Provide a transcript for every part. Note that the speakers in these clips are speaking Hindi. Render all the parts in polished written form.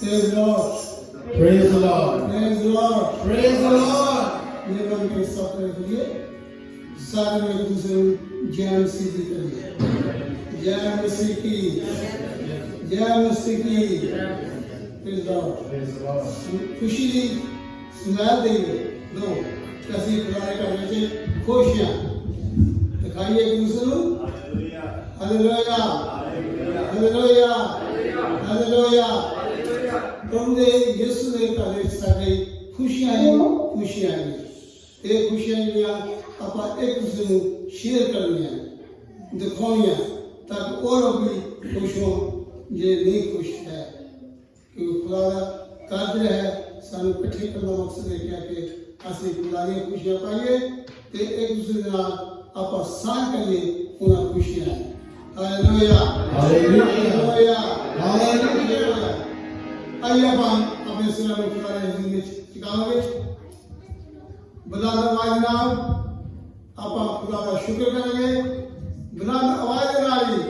Praise the Lord. Praise the Lord. Praise the Lord. Praise the Lord. ये बन के सब करेंगे सारे में एक दूसरे जय मसीह की करेंगे जय मसीह की Praise the Lord. Praise the Lord. खुशी दी सुनाई देंगे दो कैसी खुदाई करने से खुशियाँ दिखाइए एक दूसरे को हालेलुया हालेलुया हालेलुया प्रभु ने यीशु ने कहा सारे खुशियाँ ये खुशियाँ जो ਆਪਾਂ एक दूसरे को शेयर करनी है दिखानी है ताकि और भी खुश हो ये नहीं खुश है क्योंकि खुदा का कार्य है सानू इकट्ठे करना मकसद है कि ਅਸੀਂ खुदा दी खुशियाँ पाइए ते एक दूसरे के नाल ਆਪਾਂ ਸਾਂਝ करिए उन्हां खुशियाँ हालेलुया हालेलुया हालेलुया आइए अपन अपने सिरों में खुदा की जिंदगी टिकाओगे बुलंद आवाज नाल ਆਪਾਂ खुदा का शुक्र करेंगे बुलंद आवाज नाल ही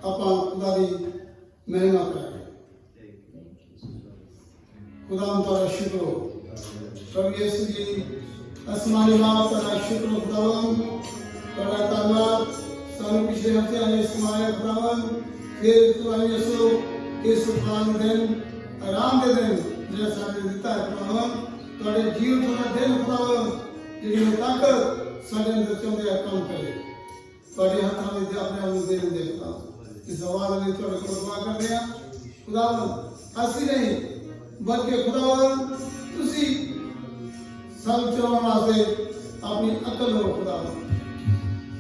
ਆਪਾਂ खुदा की महिमा करेंगे खुदा तारा शुक्र हो प्रभु यीशु जी आसमानी बाप तारा शुक्र हो खुदावन तारा धन्यवाद सानू पिछले हफ्ते आए समाया खुदावन फिर खुदा यीशु इस खुदावन दिन आराम दे दिन जो सानू दिता है खुदावन तारे जीवन का दिन खुदावन जिन्हें ताकत साडे अंदर चंदे काम करे तारे हाथों में अपने आप दे दे इस आवाज में थोड़े को दुआ करते हैं खुदावन ਅਸੀਂ नहीं बल्कि खुदावन तुसी सब चलाने वास्ते अपनी अकल हो खुदावन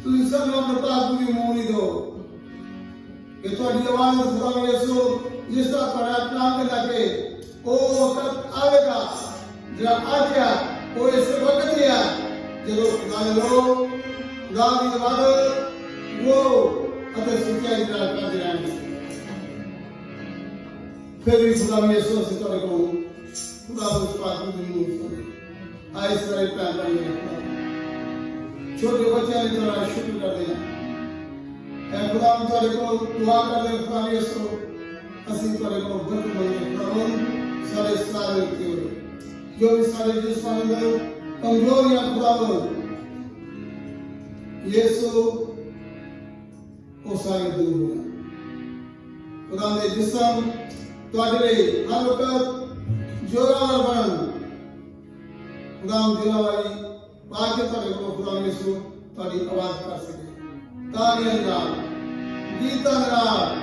तुसी सब लोग प्रताप की मुंह नहीं दो कि तुम्हारी आवाज खुदावन यीशु जिस तरह तुम्हारा काम के लाके ओ वक्त आएगा जरा आ गया वो इस वक्त ही है जब खुदा की इबादत वो अते सच्चाई का कर देंगे फिर भी खुदा में यीशु से तोड़े को खुदा उस पाक की मुंह से आए सारे पैर पाएंगे छोटे बच्चे ने तोड़ा शुक्र कर दिया ऐ खुदा हम तोड़े को दुआ कर दे खुदा में यीशु ਅਸੀਂ तोड़े को बरकत मांगे खुदा सारे सारे के जो भी सारे जिस्मानी में कमजोरियां खुदा यीशु वो सारे दूर हो खुदा ने जिस्म ਤੁਹਾਡੇ ਲਈ ਹਰ ਵਕਤ ਜੋਰਾਵਰ ਬਣ ਖੁਦਾਮ ਦਿਲਾਂ ਵਾਲੀ ਬਾਤ ਕੇ ਤੁਹਾਡੇ ਕੋਲ ਖੁਦਾ ਯਿਸੂ ਤੁਹਾਡੀ ਆਵਾਜ਼ ਕਰ ਸਕੇ ਤਾਲੀਆਂ ਨਾਲ ਗੀਤਾਂ ਨਾਲ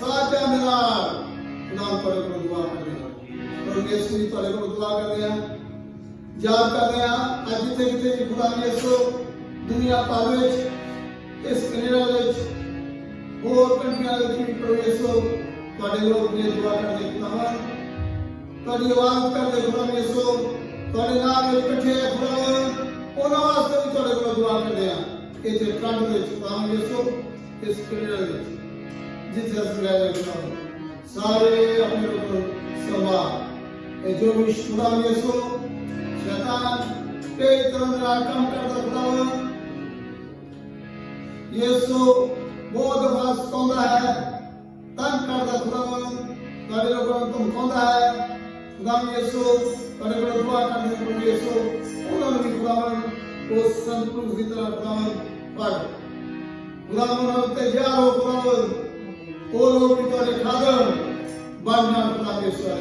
ਸਾਜ਼ਾਂ ਨਾਲ ਖੁਦਾਮ ਤੁਹਾਡੇ ਕੋਲ ਦੁਆ ਕਰਦੇ ਹਾਂ ਪਰ ਯਿਸੂ ਜੀ ਤੁਹਾਡੇ ਕੋਲ ਦੁਆ ਕਰਦੇ ਹਾਂ ਯਾਦ ਕਰਦੇ ਹਾਂ ਅੱਜ ਜਿੱਥੇ ਕਿਤੇ ਖੁਦਾ ਯਿਸੂ ਦੁਨੀਆ ਭਰ ਵਿੱਚ ਇਸ ਕੈਨੇਡਾ ਵਿੱਚ ਹੋਰ ਕੰਟਰੀਆਂ ਵਿੱਚ ਵੀ ਪ੍ਰਭੂ ਯਿਸੂ ਤੁਹਾਡੇ ਲੋਕ ਨੇ ਦੁਆ ਕਰਦੇ ਖੁਦਾਵੰ ਤੁਹਾਡੀ ਆਵਾਜ਼ ਕਰਦੇ ਖੁਦਾਵੰ ਯਿਸੂ ਤੁਹਾਡੇ ਨਾਮ ਵਿੱਚ ਇਕੱਠੇ ਖੁਦਾਵੰ ਉਹਨਾਂ ਵਾਸਤੇ ਵੀ ਤੁਹਾਡੇ ਕੋਲ ਦੁਆ ਕਰਦੇ ਆ ਇੱਥੇ ਕੰਨ ਵਿੱਚ ਖੁਦਾਵੰ ਯਿਸੂ ਇਸ ਕੈਨੇਡਾ ਵਿੱਚ ਜਿੱਥੇ ਅਸੀਂ ਰਹਿ ਰਹੇ ਖੁਦਾਵੰ ਸਾਰੇ ਆਪਣੇ ਲੋਕ ਸੰਭਾਲ ਇਹ ਜੋ ਵੀ ਖੁਦਾਵੰ ਯਿਸੂ शैतान कई तरह का काम करता खुदावं यीशु बहुत दफा सताता है तंग करता खुदावं तेरे लोगों को धमकाता है खुदावं यीशु तेरे को दुआ करने को यीशु उन्होंने भी खुदावं उस संतुष्ट की तरह खुदावं पर खुदावं तैयार हो खुदावं वो लोग भी तेरे खादम बनना खुदावं यीशु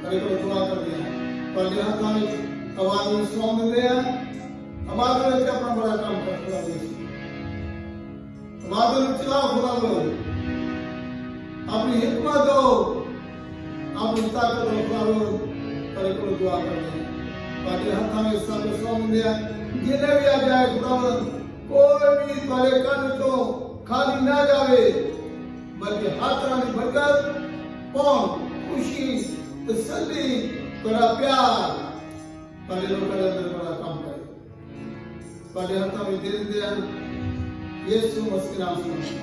तेरे को दुआ कर दिया पर हाथों में आवाज में सौंप दे आवाज में अपना बड़ा काम कर खुदा आवाज में चलाओ खुदा अपनी हिम्मत दो अपनी ताकत दो खुदा पर को दुआ कर दे बाकी हाथों में सब सौंप दे जिन्हें भी आ जाए खुदा कोई भी तुम्हारे कान तो खाली ना जावे बल्कि हर तरह की बरकत पौन खुशी तसल्ली बड़ा प्यार बड़े लोग के अंदर बड़ा काम करे बड़े हाथों में दे दिया यीशु मसीह नाम से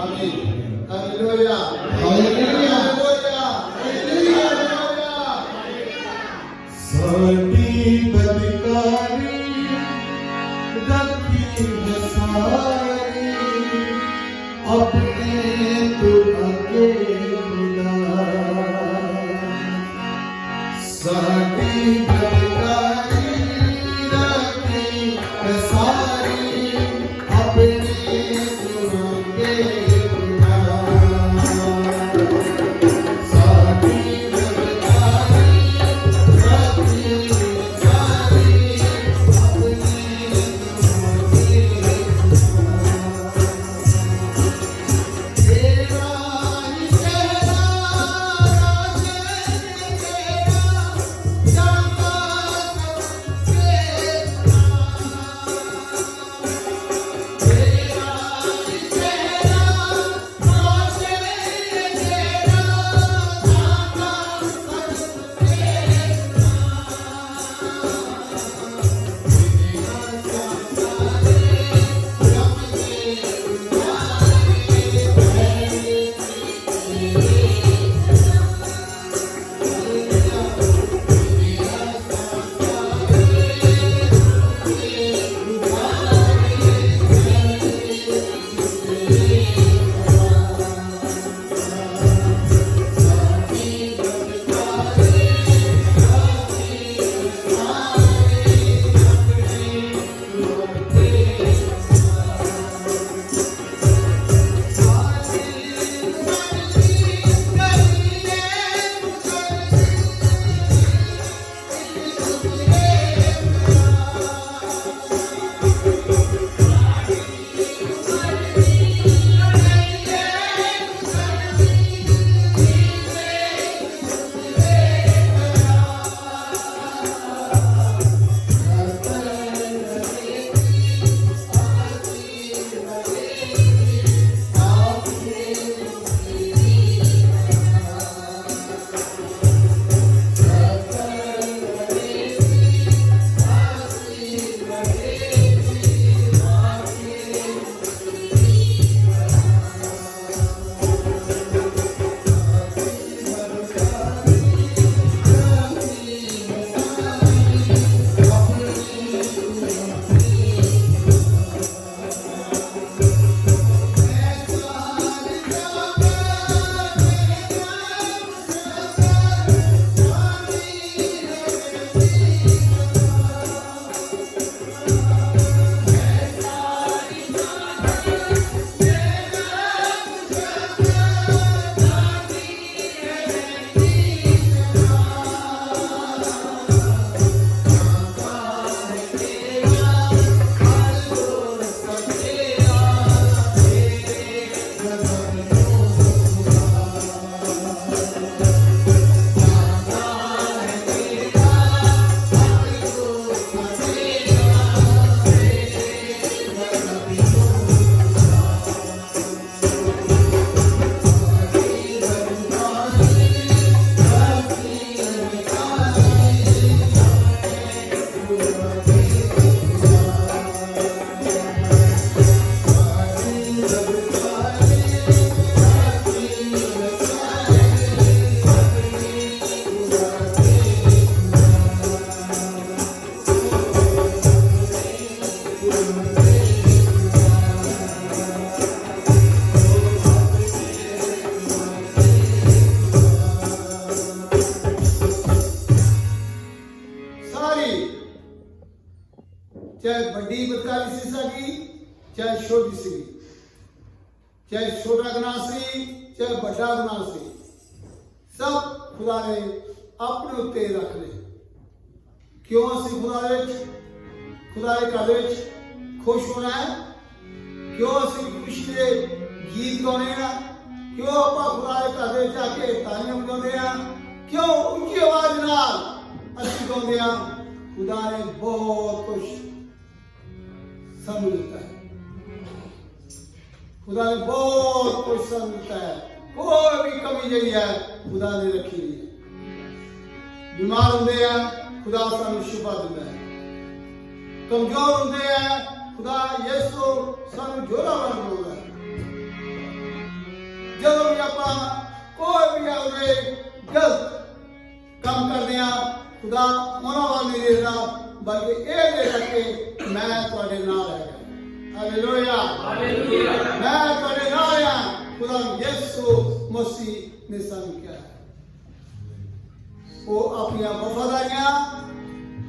आमीन हालेलुया हालेलुया हालेलुया साडी बदकारी रखी सारी अपने तू आगे खुदा चाहे बड़ी बदकारी सी सकी, चाहे छोटी सी, चाहे छोटा गुनाह सी, चाहे बड़ा गुनाह सी, सब खुदा ने अपने उत्ते रख ले। क्यों असी खुदा के घर विच खुश होना है? क्यों असी खुशी के गीत गाने हैं? क्यों आप खुदा के घर विच आके तालियां बजाते हैं? क्यों ऊंची आवाज नाल असी गाते हैं? खुदा ने बहुत कुछ सानू दिता है। खुदा ने बहुत कुछ सानू दिता है। कोई भी कमी जी है खुदा ने रखी हुई है। बीमार होंगे हैं खुदा सानू शिफा दिता है। कमजोर होंगे हैं खुदा यीशु सानू जोरावर बनाता है। जब भी आप कोई भी अपने गलत काम करते हैं खुदा उन्होंने वाल नहीं देखता, बल्कि ये देखता कि मैं तुहाडे नाल है। हालेलुया, मैं तुहाडे नाल हां। खुदा यीशु मसीह ने सानू क्या है। ਉਹ ਆਪਣੀਆਂ ਵਫਾਦਾਰੀਆਂ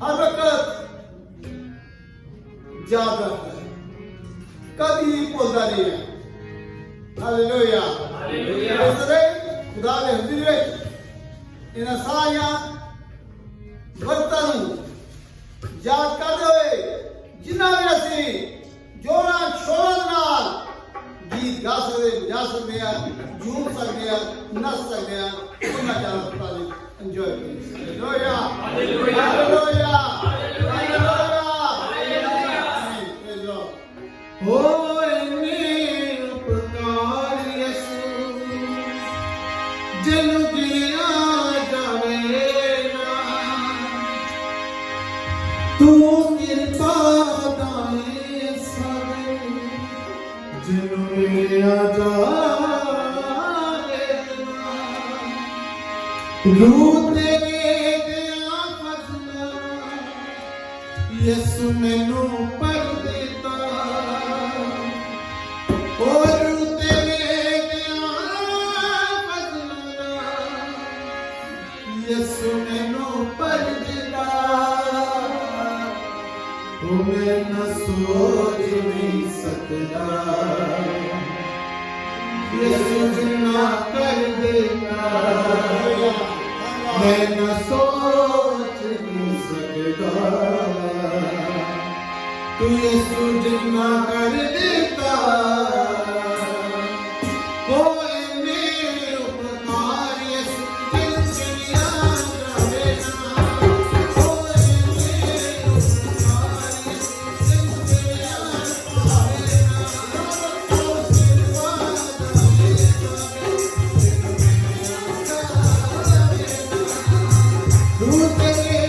ਹਰ ਵਕਤ ਯਾਦ ਰੱਖਦਾ ਹੈ, ਕਦੀ ਭੁੱਲਦਾ ਨਹੀਂ ਹੈ। Hallelujah hallelujah. ਇਸ ਲਈ ਖੁਦਾ ਦੇ ਹਜ਼ੂਰ ਵਿੱਚ ਇਹਨਾਂ ਸਾਰੀਆਂ ਵਰਤਾਂ ਨੂੰ ਯਾਦ ਕਰਦੇ ਹੋਏ ਜਿਨ੍ਹਾਂ ਵੀ ਅਸੀਂ ਜੋਰਾਂ ਸ਼ੋਰਾਂ ਦੇ ਨਾਲ ਗੀਤ ਗਾ ਸਕਦੇ, ਵਜਾ ਸਕਦੇ ਆ, ਝੂਮ ਸਕਦੇ ਆ, ਨੱਚ ਸਕਦੇ ਆ, ਉਹਨਾਂ ਚਾਰਾਂ ਸਤਾਂ ਦੀ ਇੰਜੋਏ ਕਰੀਏ। Hallelujah hallelujah hallelujah hallelujah. होए ने उपकार यसु जनु गिरिया जावे ना तू कृपा दाए सारे जनु गिरिया जावे ना रूते गया फसला यसु मैनू पर देता और तेरे गया फसला यसु मैनू पर देता ओ मैं न सोच नहीं सकता यसु जिन्ना कर देता मैं न सोच नहीं सकता तू यसु जिन्ना कर देता होए मेरे उपकार यसु जिन्ना जावे ना होए मेरे उपकार यसु जिन्ना जावे ना ओ सिवा तू तेरे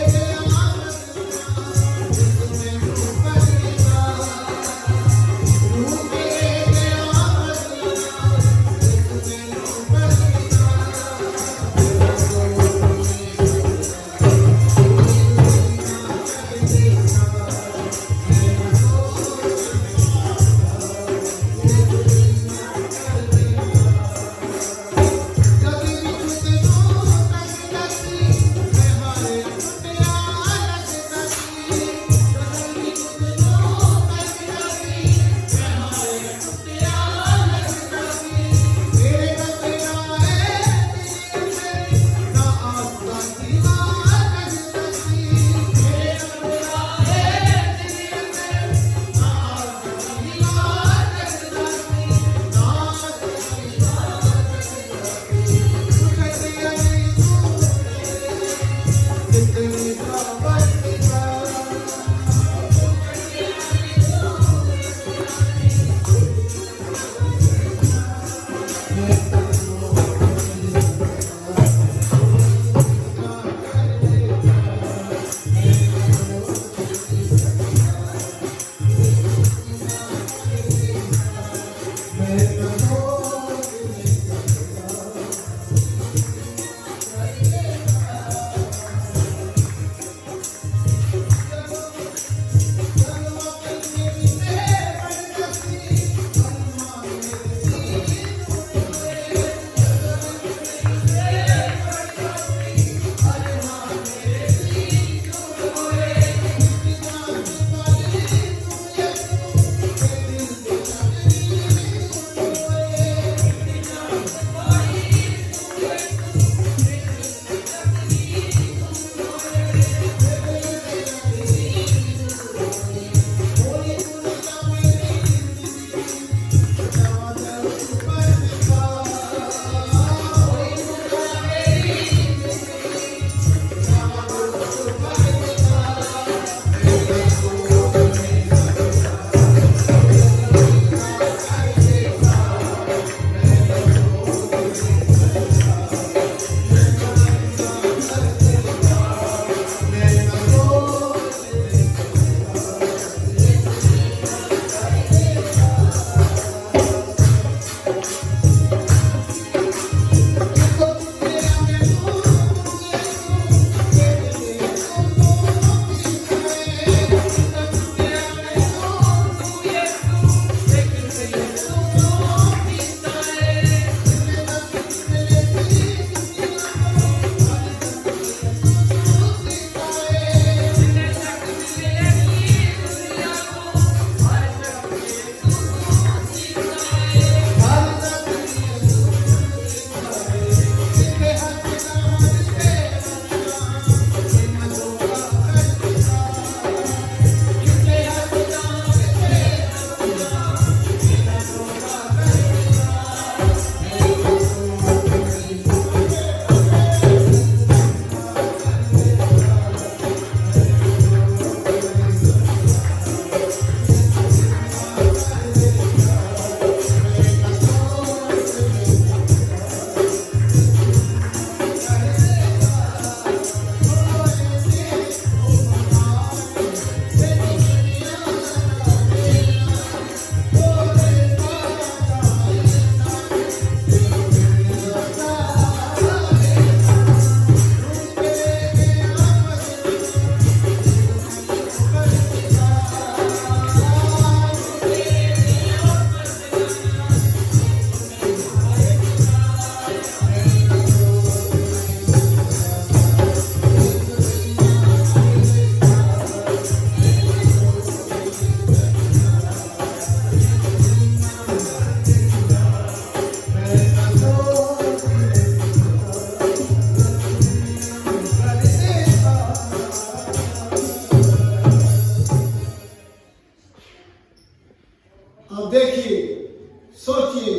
सोचिए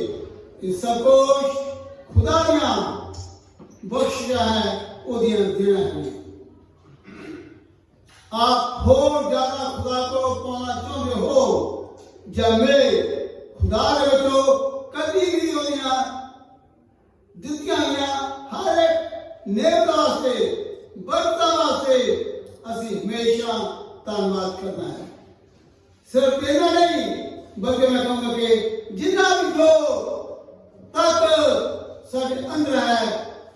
कि सब कुछ खुदा दियां बख्शिया है ओदियां देना है। आप होर ज्यादा खुदा को पाना चाहते हो जमे खुदा दे विचों कदी भी ओदियां दित्तियां गईयां हर एक नेक वास्ते बरकत वास्ते असीं हमेशा धन्नवाद करना है। सिर्फ इतना नहीं बल्कि मैं कहूँगा कि जितना भी जो तक साडे अंदर है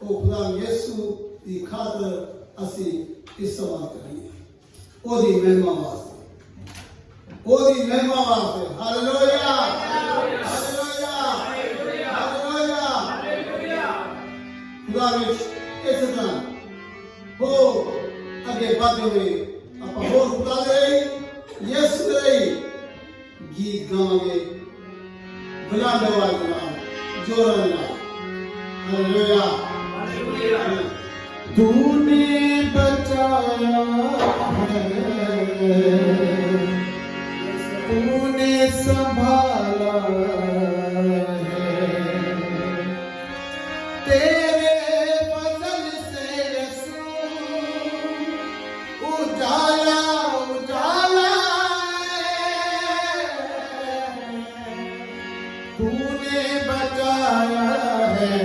वो खुदा यीशु की खातर असीं इस्तेमाल करिए ओदी महिमा वास्ते ओदी महिमा वास्ते। Hallelujah hallelujah hallelujah. खुदा विच इस तरह हो अगे बढ़ते हुए आप होर खुदा दे यीशु दे गीत गावांगे बुलंद आवाज नाल जोर नाल। Hallelujah hallelujah. तूने बचाया है, तूने संभाला है, तेरे फजल से यीशु उजाला उजाला है, तूने बचाया है,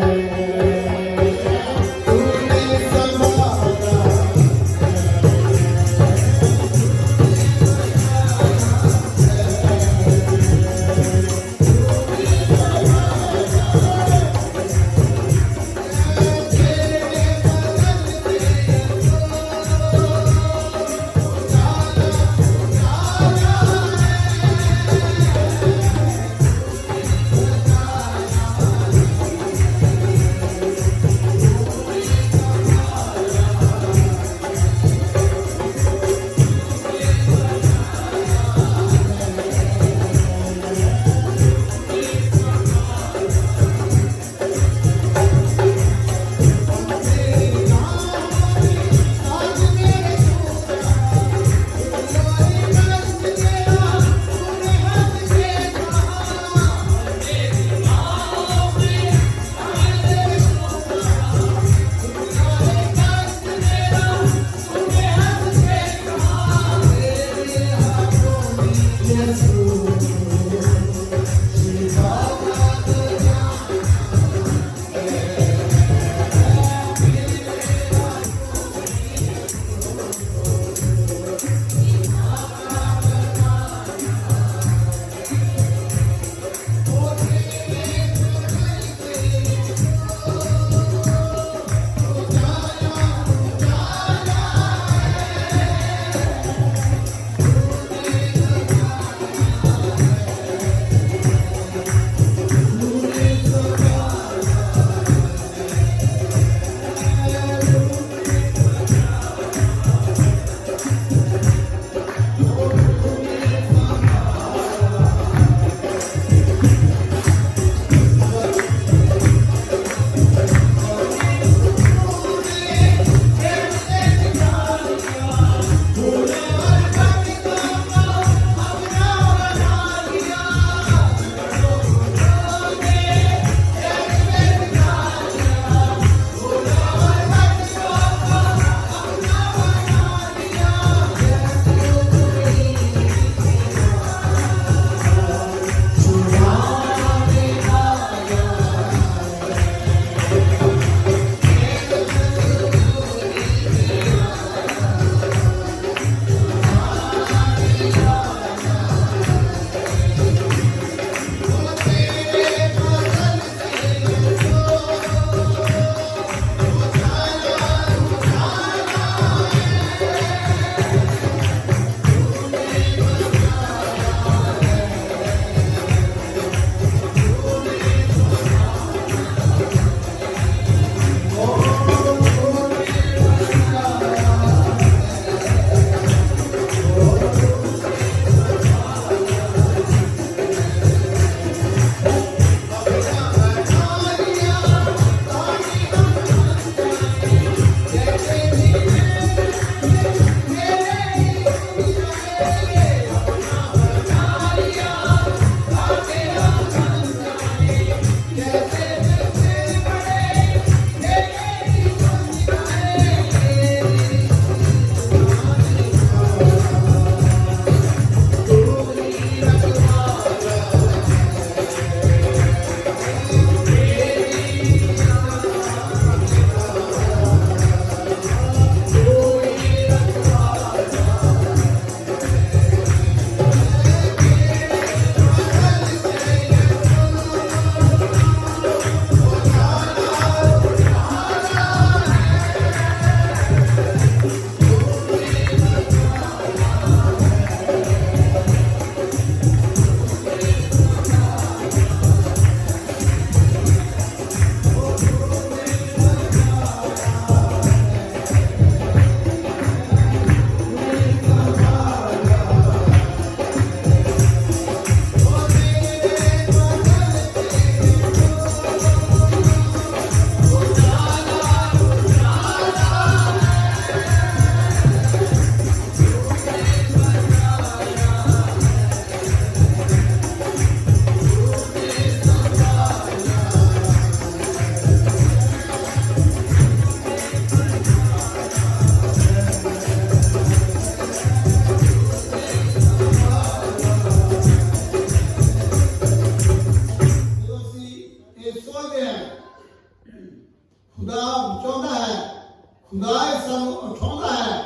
सोचते हैं खुदा चाहता है, खुदा ਸਾਨੂੰ ਉਠਾਉਂਦਾ ਹੈ।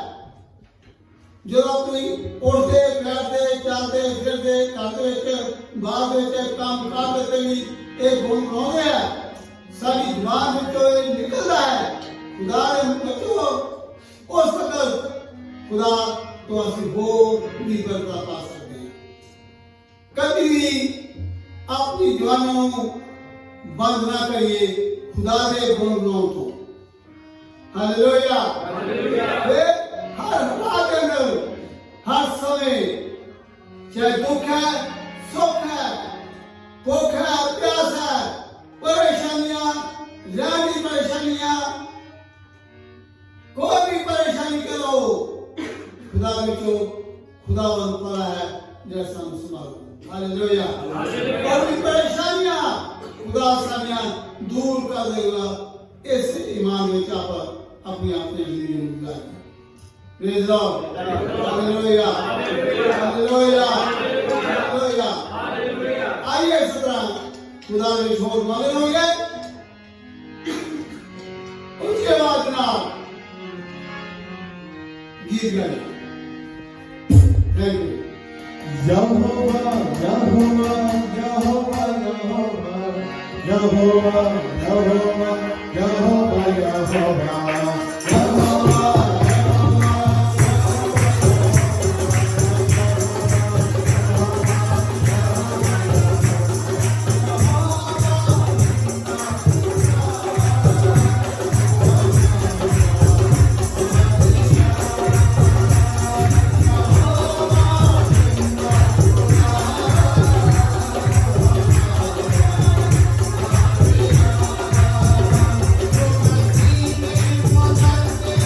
ਜਦੋਂ ਆਪਣੀ ਉਠਦੇ ਬੈਠਦੇ ਚੱਲਦੇ ਫਿਰਦੇ ਘਰ ਦੇ ਵਿੱਚ ਬਾਹਰ ਦੇ ਵਿੱਚ ਕੰਮ ਕਰਦੇ ਤੇ ਵੀ ਇਹ ਗੁਣ ਬਣਾਉਂਦੇ ਆ, ਸਾਡੀ ਜ਼ੁਬਾਨ ਵਿੱਚੋਂ ਇਹ ਨਿਕਲਦਾ ਹੈ। खुदा ने बच्चों उस वक्त खुदा तो ਅਸੀਂ बहुत भी बरकत पा सकते हैं। कभी भी अपनी जुबानों बंद ना करिए खुदा के गुण गाओ तो। हालेलुया। वे हर हालात के अंदर हर समय चाहे दुख है सुख है भूख है प्यास है परेशानियां जानी परेशानियां कोई भी परेशानी करो खुदा विचो खुदावंद पड़ा है जैसा हम संभालो। हालेलुया। कोई भी परेशानियां खुदा सानियां दूर कर देगा। इस ईमान में आप अपनी अपनी जिंदगी में गुजारें। Praise Lord. Hallelujah hallelujah hallelujah. आइए इस तरह खुदा में छोड़ मगन हो गए ऊंची आवाज नाल गीत गाए। Thank you. Jehovah Jehovah Jehovah Jehovah Jehovah Jehovah Jehovah Jehovah Thank you.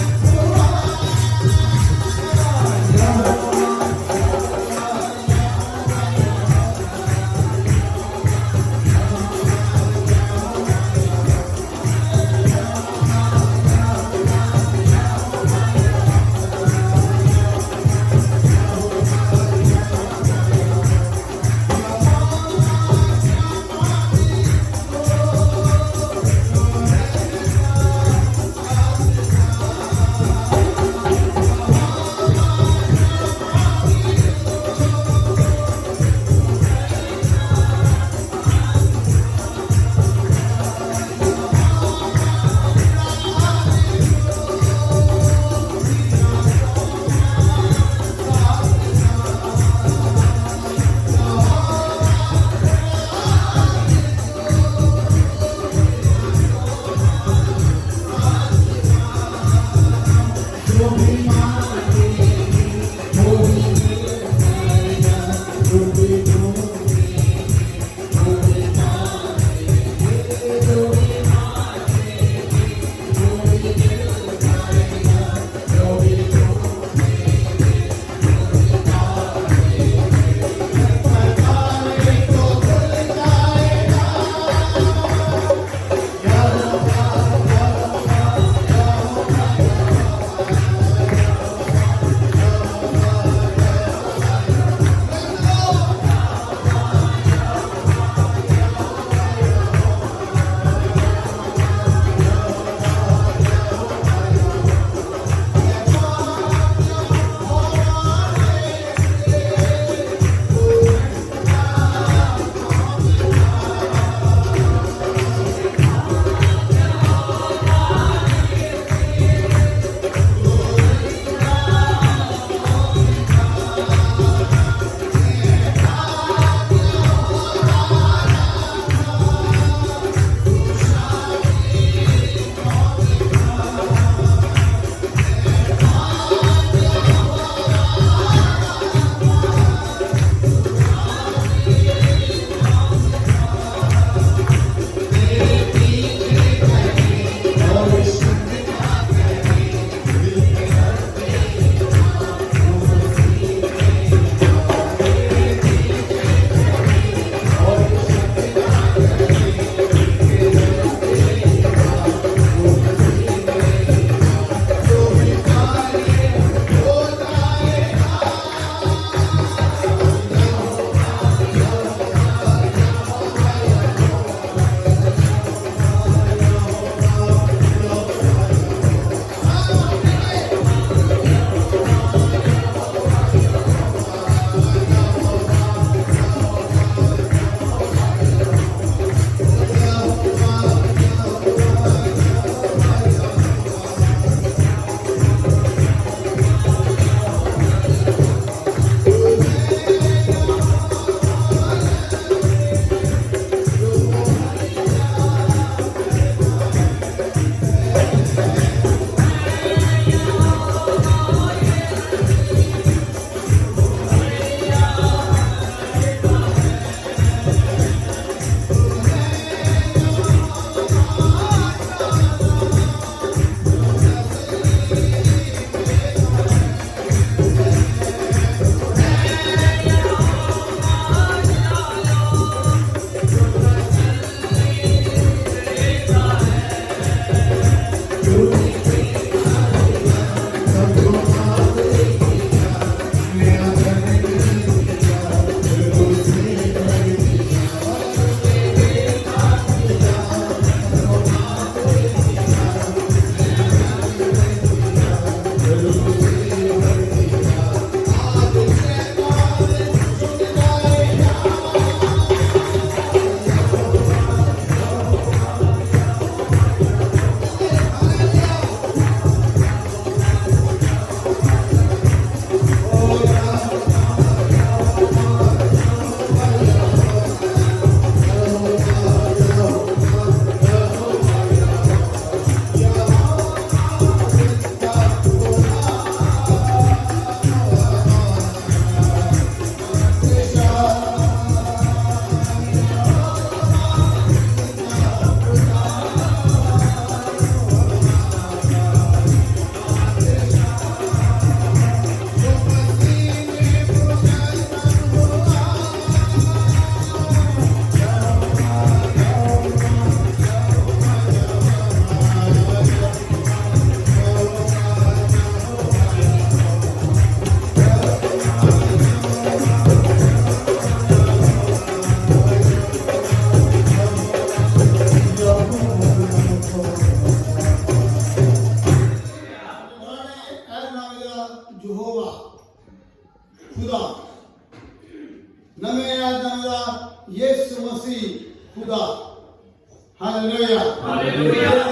Hallelujah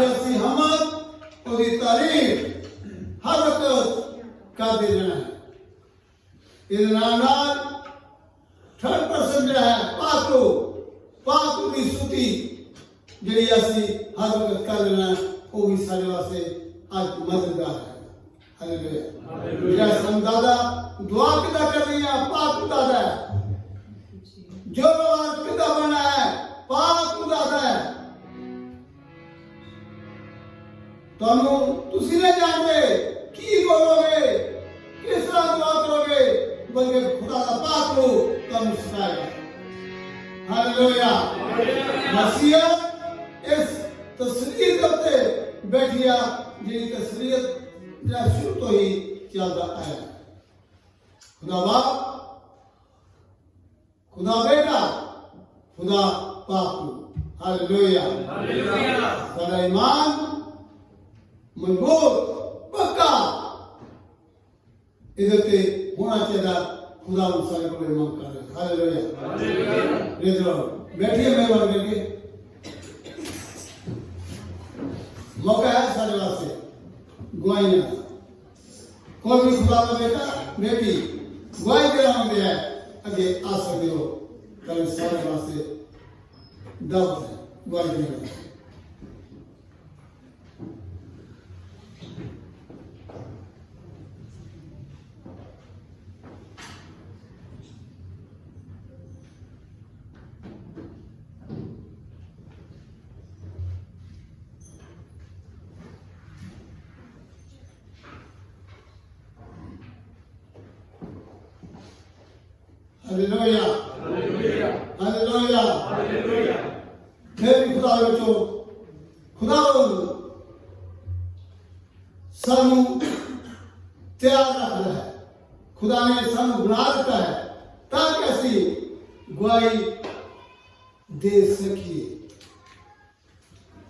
ਅਸੀਂ ਹਮਦ ਉਹਦੀ ਤਾਰੀਫ ਹਰ ਵਕਤ ਕਰਦੇ ਰਹਿਣਾ ਹੈ। ਇਹਦੇ ਨਾਲ ਥਰਡ ਪਰਸਨ ਜਿਹੜਾ ਹੈ ਪਾਕ ਦੀ ਸੂਤੀ ਜਿਹੜੀ ਅਸੀਂ ਹਰ ਵਕਤ ਕਰ ਲੈਣਾ ਉਹ ਵੀ ਸਾਡੇ ਵਾਸਤੇ ਅੱਜ ਮਦਦਗਾਰ ਹੈ। ਹਾਲੇਲੂਇਆ ਜਿਹੜਾ ਸੰਦਾਦਾ ਦੁਆ ਕਿਦਾਂ ਕਰਨੀ ਹੈ ਪਾਕ ਦਾਦਾ ਹੈ ਜੋ ਲੋਕ ਕਿਦਾਂ ਬਣਾ ਹੈ ਪਾਕ ਦਾਦਾ ਹੈ। ਤੁਹਾਨੂੰ ਤੁਸੀਂ ਨਹੀਂ ਜਾਣਦੇ ਕੀ ਬੋਲੋਗੇ ਕਿਸ ਤਰ੍ਹਾਂ ਦੁਆ ਕਰੋਗੇ ਬਲਕਿ ਖੁਦਾ ਦਾ ਪਾਕ ਨੂੰ ਤੁਹਾਨੂੰ ਸਿਖਾਏਗਾ। ਹਾਲੇਲੂਇਆ ਮਸੀਹ ਇਸ ਤਸਰੀਰ ਉੱਤੇ ਬੈਠਿਆ ਜਿਹੜੀ ਤਸਰੀਰ ਜਿਹੜਾ ਸ਼ੁਰੂ ਤੋਂ ਹੀ ਚੱਲਦਾ ਆਇਆ। ਖੁਦਾ ਬਾਪ खुदा बेटा खुदा पाक। हालेलुया सारा ईमान मजबूत पक्का इधर ते होना चाहिए। खुदा सारे को ईमान कर रहे। हालेलुया बैठिए मेहमान करके मौका है सारे वास्ते गवाही कोई भी खुदा का बेटा बेटी गवाही देना होंगे है अगे आ सकते हो कल सारे वास्ते दब है गवाही देना। हालेलुया हालेलुया हालेलुया फिर भी खुदा बच्चों खुदा सानू तैयार रखता है। खुदा ने सानू बना रखा है ताकि असी गवाही दे सकिए।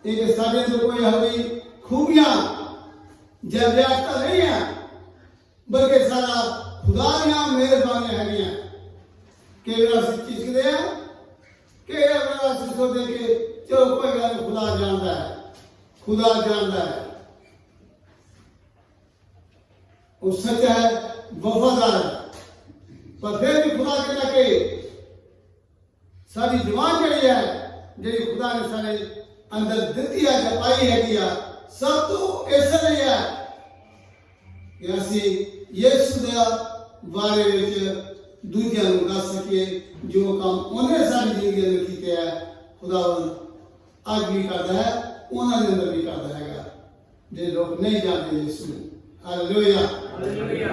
एक साढ़े तो कोई हमारी खूबियां जज्बात नहीं है बल्कि सारा खुदा दियां मेहरबानियां है। कई बार असं चिकते हैं कई बार असं सोचते कि चलो कोई गल खुदा जानता है खुदा जानता है। वो सच है वफादार है पर फिर भी खुदा कहता कि सारी जवान जी है जी खुदा ने सारे अंदर दी है जपाई है सब तो ऐसा नहीं है कि असी यीशु के बारे में दूजिया दस सके जो काम उन्हें सारी जिंदगी में किए है खुदा अज भी करता है उन्होंने अंदर भी करता है जो लोग नहीं जानते यीशु। हालेलुया हालेलुया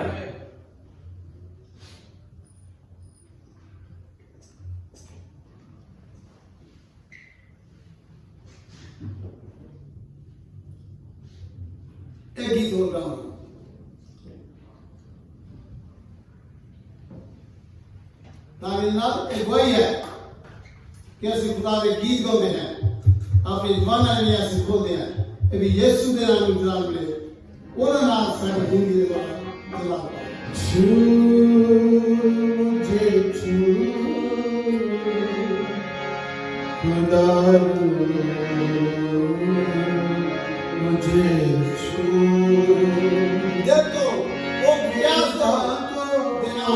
एक गीत बोल रहा हूं ताकि नाम एक वही है कि असं खुदा के गीत गाते हैं अपनी जबाना नहीं ऐसे खोलते हैं ये भी यीशु के नाम में जलाल मिले उन्होंने नाम सारी जिंदगी में जलाल मुझे जब तो वो प्रयास देना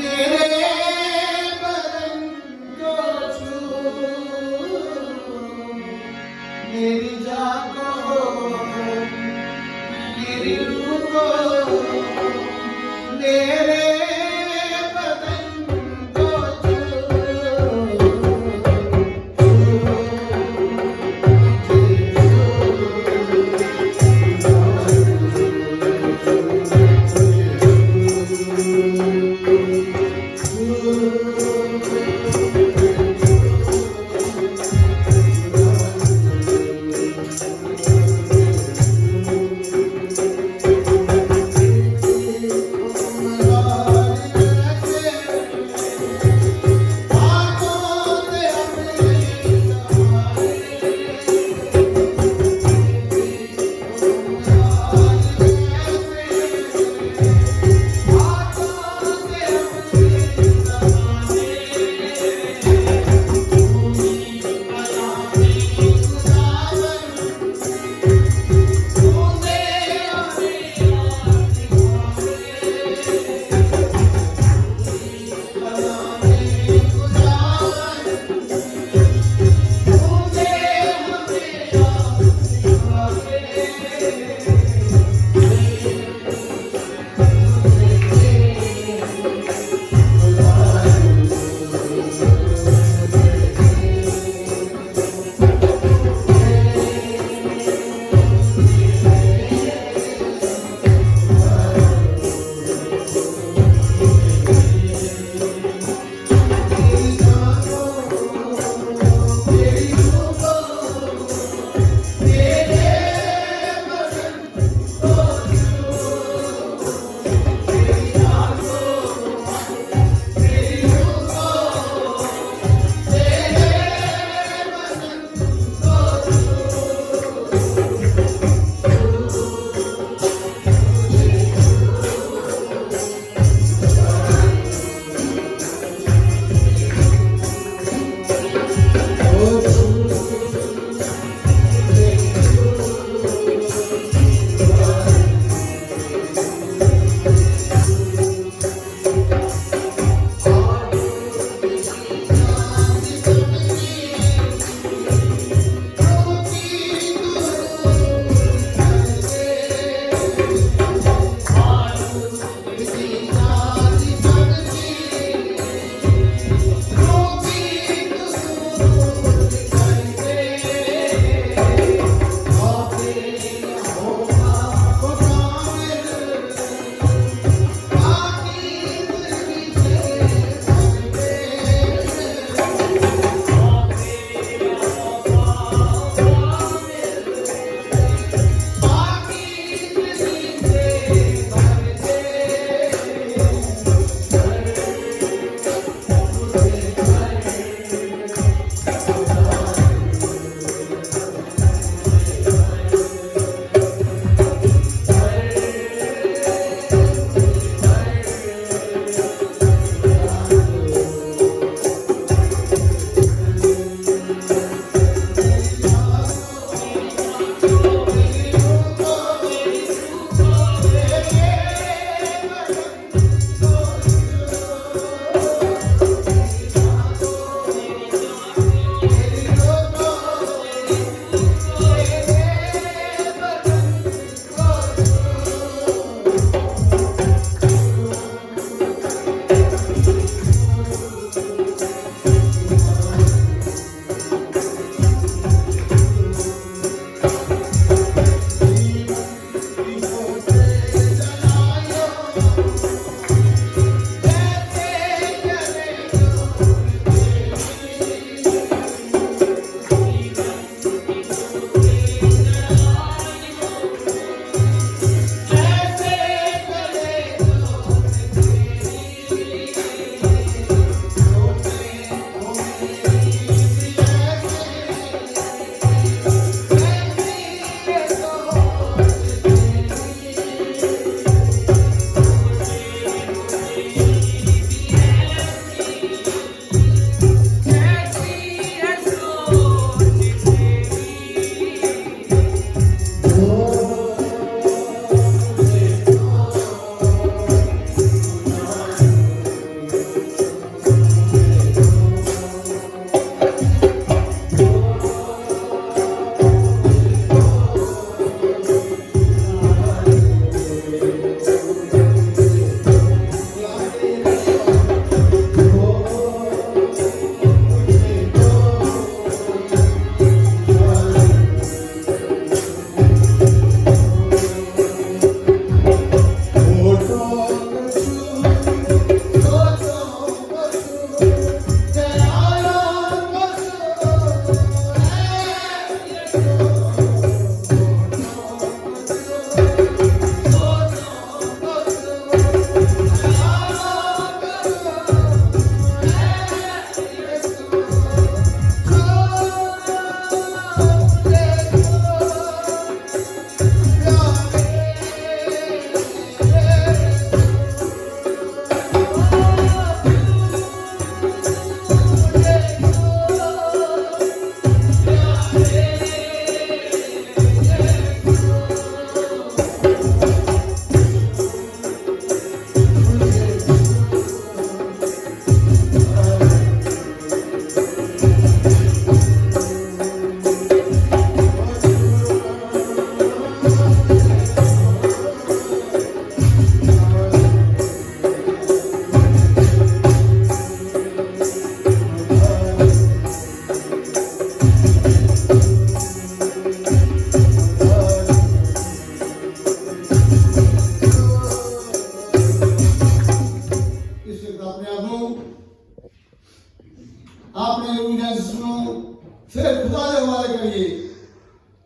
मेरे बदन को छू मेरी जान को मेरी रूह को मेरे बदन को छू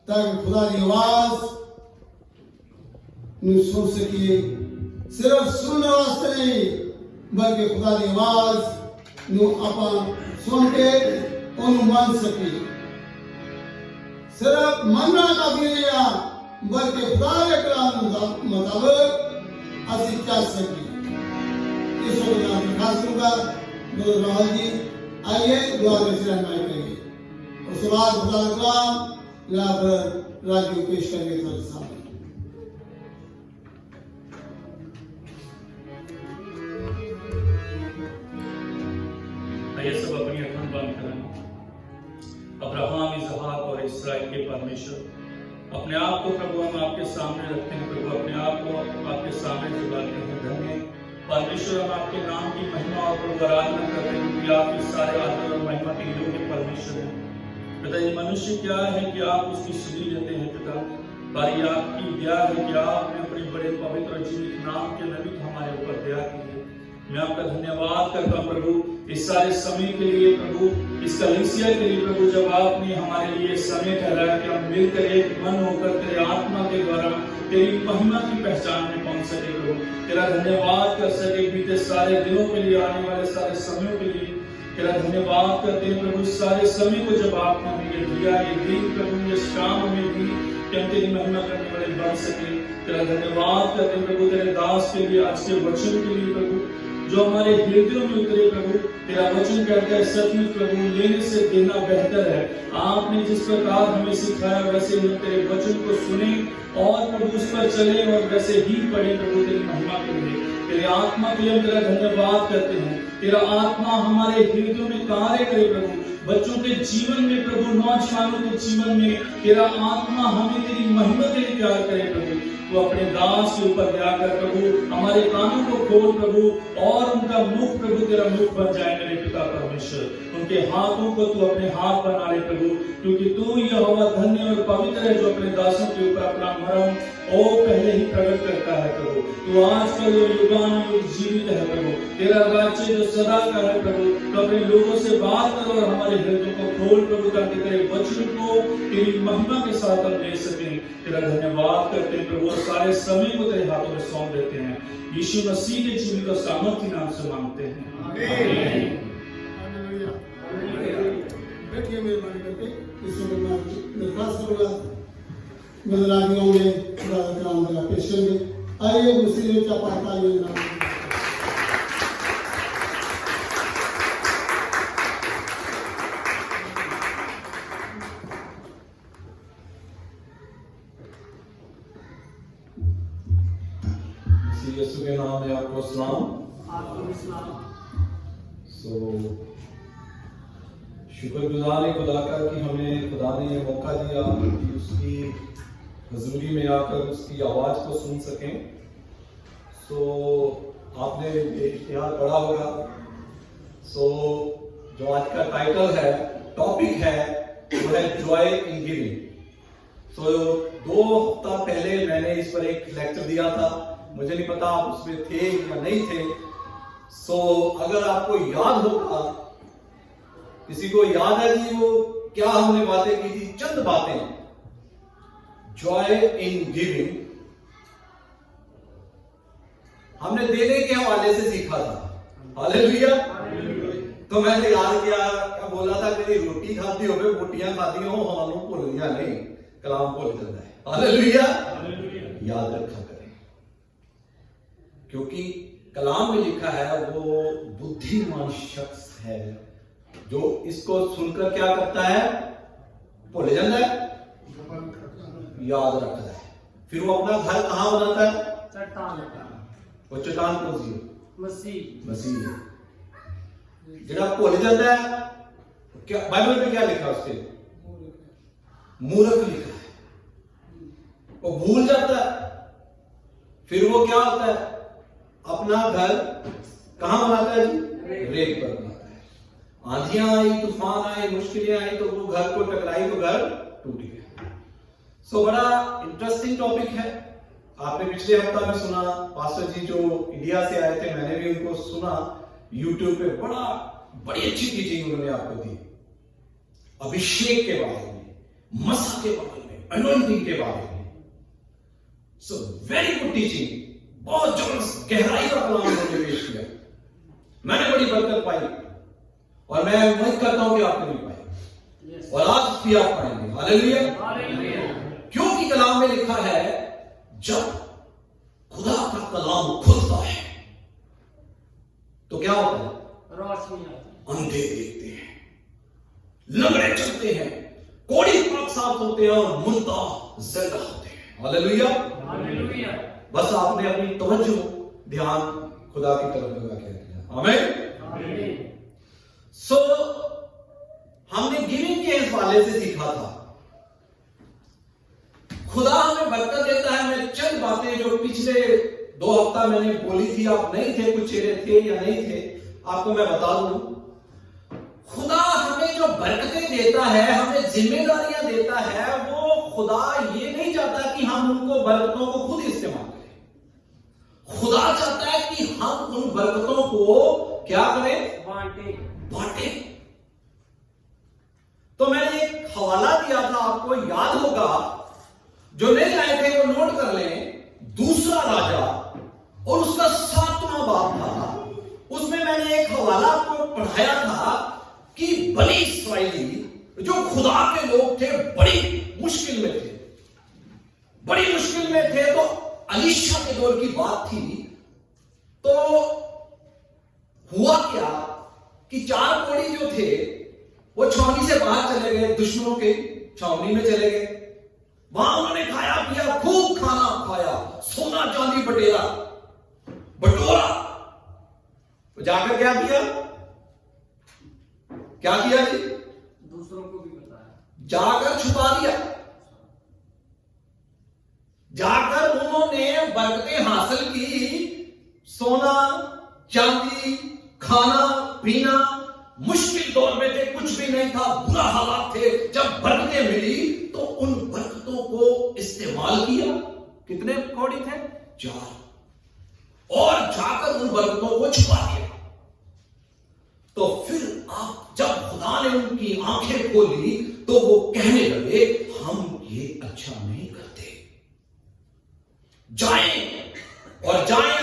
ताकि खुदा की आवाज ਨੂੰ ਸੁਣ ਸਕੀਏ। ਸਿਰਫ ਸੁਣਨ ਵਾਸਤੇ ਨਹੀਂ ਬਲਕਿ ਖੁਦਾ ਦੀ ਆਵਾਜ਼ ਨੂੰ ਆਪਾਂ ਸੁਣ ਕੇ ਉਹਨੂੰ ਮੰਨ ਸਕੀਏ। ਸਿਰਫ ਮੰਨਣਾ ਕਾਫੀ ਨਹੀਂ ਆ ਬਲਕਿ ਖੁਦਾ ਦੇ ਕਲਾਮ ਮੁਤਾਬਕ ਅਸੀਂ ਚੱਲ ਸਕੀਏ। इस वक्त खास करूंगा मेरे राहुल जी, आइए दुआ में रहनुमाई करिए। उसके बाद खुदा कलाम यहाँ पर राजू पेश करेंगे तुम्हारे सामने। आइए सब अपनी आंखें बंद करें। अब्राहम, इसहाक और इस्राएल के परमेश्वर, अपने आप को प्रभु हम आपके सामने रखते हैं। प्रभु अपने आप को आपके सामने झुकाते हैं। धन्य परमेश्वर, हम आपके नाम की महिमा और आराधना करते हैं क्योंकि आप इस सारे आदर और महिमा के योग्य परमेश्वर हैं। पिता, ये मनुष्य क्या है कि आप उसकी सुधि लेते हैं पिता, पर ये आपकी दया है कि आपने अपने बड़े पवित्र जीवित नाम के निमित्त हमारे ऊपर दया की है। मैं आपका धन्यवाद करता हूँ प्रभु इस सारे समय के लिए, प्रभु इस कलीसिया के लिए प्रभु, जब आपने हमारे लिए समय ठहराया कि हम मिलकर एक मन होकर तेरे आत्मा के द्वारा तेरी महिमा की पहचान में पहुंच सके। प्रभु तेरा धन्यवाद कर सके बीते सारे दिनों के लिए, आने वाले सारे समयों के लिए। तेरा धन्यवाद करते हैं प्रभु, इस सारे समय को जब आपने हमें दिया, ये दिन प्रभु, ये शाम हमें दी कि हम तेरी महिमा करने वाले बन सके। तेरा धन्यवाद करते हैं प्रभु तेरे दास के लिए, आज के वचन के लिए प्रभु, जो हमारे हृदयों में उतरे प्रभु। तेरा वचन कहता है सचमुच प्रभु, लेने से देना बेहतर है। आपने जिस प्रकार हमें सिखाया वैसे हम तेरे वचन को सुने और प्रभु उस पर चले और वैसे ही पढ़े प्रभु तेरी महिमा के लिए। तेरे आत्मा के लिए हम तेरा धन्यवाद करते हैं। तेरा आत्मा हमारे हृदयों में कार्य करे प्रभु, बच्चों के जीवन में प्रभु, नौजवानों के जीवन में तेरा आत्मा हमें तेरी महिमा के लिए प्यार करे प्रभु। तो अपने दास के ऊपर दया कर प्रभु, हमारे कानों को खोल प्रभु और उनका मुख प्रभु तेरा मुख बन जाए मेरे पिता परमेश्वर। उनके हाथों को तू अपने हाथ बना ले प्रभु, क्योंकि तू यहोवा धन्य और पवित्र है जो अपने दासों के ऊपर अपना मरम ओ पहले ही प्रकट करता है प्रभु। तू आज का जो युगानुयुग जीवित है प्रभु, तेरा राज्य जो सदा का है प्रभु। तो अपने लोगों से बात करो और हमारे हृदयों को खोल प्रभु, ताकि तेरे वचन को तेरी महिमा के साथ हम ले सकें। तेरा धन्यवाद करते हैं प्रभु, सारे समय को तेरे हाथों में सौंप देते हैं। यीशु मसीह के जीवित और सामर्थ्य नाम से मांगते हैं, आमीन। बैठिए मेहरबानी करके। इस समय मैं दरखास्त करूंगा मेहरानियों में खुदा का नाम मेरा पेश करेंगे। आइए मुस्लिम का पाता ये नाम यीशु के नाम में आपको सलाम। शुक्रगुजार है खुदा का कि हमें खुदा ने ये मौका दिया कि उसकी हजूरी में आकर उसकी आवाज को सुन सकें। आपने इश्तिहार पढ़ा होगा। जो आज का टाइटल है, टॉपिक है, वो है जॉय इन गिविंग। 2 हफ्ता पहले मैंने इस पर एक लेक्चर दिया था। मुझे नहीं पता आप उसमें थे या नहीं थे। अगर आपको याद होगा, किसी को याद है कि वो क्या हमने बातें की थी, चंद बातें। जॉय इन गिविंग हमने देने के हवाले से सीखा था। हालेलुया। तो मैंने याद किया, क्या बोला था, मेरी रोटी खाती हो, रोटियां खाती हो, हालों भूलिया नहीं, कलाम भूल जाता है। हालेलुया। याद रखा करें, क्योंकि कलाम में लिखा है वो बुद्धिमान शख्स है जो इसको सुनकर क्या करता है, भूल जाता है, याद रखता है, फिर वो अपना घर कहां बनाता है, वो चट्टान कौन सी है, मसीह है। जरा भूल जाता है, क्या बाइबल में क्या लिखा उसके, मूर्ख लिखा है। वो भूल जाता है, फिर वो क्या होता है, अपना घर कहां बनाता है जी, रेत पर बनाता है। आंधियां आई, तूफान आए, मुश्किलें आई, तो वो घर को टकराई तो घर टूट गया। बड़ा इंटरेस्टिंग टॉपिक है। आपने पिछले हफ्ता में सुना, पास्टर जी जो इंडिया से आए थे, मैंने भी उनको सुना यूट्यूब पे। बड़ी अच्छी टीचिंग उन्होंने आपको दी, अभिषेक के बारे में, मसा के बारे में, अनॉइंटिंग के बारे में। वेरी गुड टीचिंग, बहुत जबरदस्त गहराई का कलाम उन्होंने पेश किया। मैंने बड़ी बरकत पाई और मैं उम्मीद करता हूं कि आपने भी पाई और आज भी आप पाएंगे। हालेलुया। क्योंकि कलाम में लिखा है, जब खुदा का कलाम खुलता है तो क्या होता है, अंधे देखते हैं, लंगड़े चलते हैं, कोढ़ी पाक साफ होते हैं और मुर्दा जिंदा होते हैं। हालेलुया। बस आपने अपनी तवज्जो, ध्यान खुदा की तरफ लगा के रखना। आमीन। हमने गिविंग के हवाले से सीखा था। खुदा हमें बरकत देता है। मैं चंद बातें जो पिछले 2 हफ्ता मैंने बोली थी, आप नहीं थे, कुछ चेहरे थे या नहीं थे, आपको मैं बता दूं। खुदा हमें जो बरकतें देता है, हमें जिम्मेदारियां देता है, वो खुदा ये नहीं चाहता कि हम उनको बरकतों को खुद इस्तेमाल करें। खुदा चाहता है कि हम उन बरकतों को क्या करें, बांटे। तो मैंने एक हवाला दिया था, आपको याद होगा, जो नहीं आए थे वो नोट कर लें। दूसरा राजा और उसका 7वां बाप था, उसमें मैंने एक हवाला आपको पढ़ाया था कि बनी इस्राएली जो खुदा के लोग थे बड़ी मुश्किल में थे, बड़ी मुश्किल में थे। तो अलीशा के दौर की बात थी। तो हुआ क्या कि 4 कोढ़ी जो थे वो छावनी से बाहर चले गए, दुश्मनों के छावनी में चले गए। वहां उन्होंने खाया पिया, खूब खाना खाया, सोना चांदी बटोरा। जाकर क्या किया जी? दूसरों को भी बताया, जाकर छुपा दिया। जाकर उन्होंने बरकतें हासिल की, सोना चांदी, खाना पीना। मुश्किल दौर में थे, कुछ भी नहीं था, बुरा हालात थे। जब बरकतें मिली तो उन बरकतों को इस्तेमाल किया। कितने कौड़ी थे? 4। और जाकर उन बरकतों को छुपा दिया। तो फिर आप जब खुदा ने उनकी आंखें खोली तो वो कहने लगे हम ये अच्छा नहीं करते। जाएं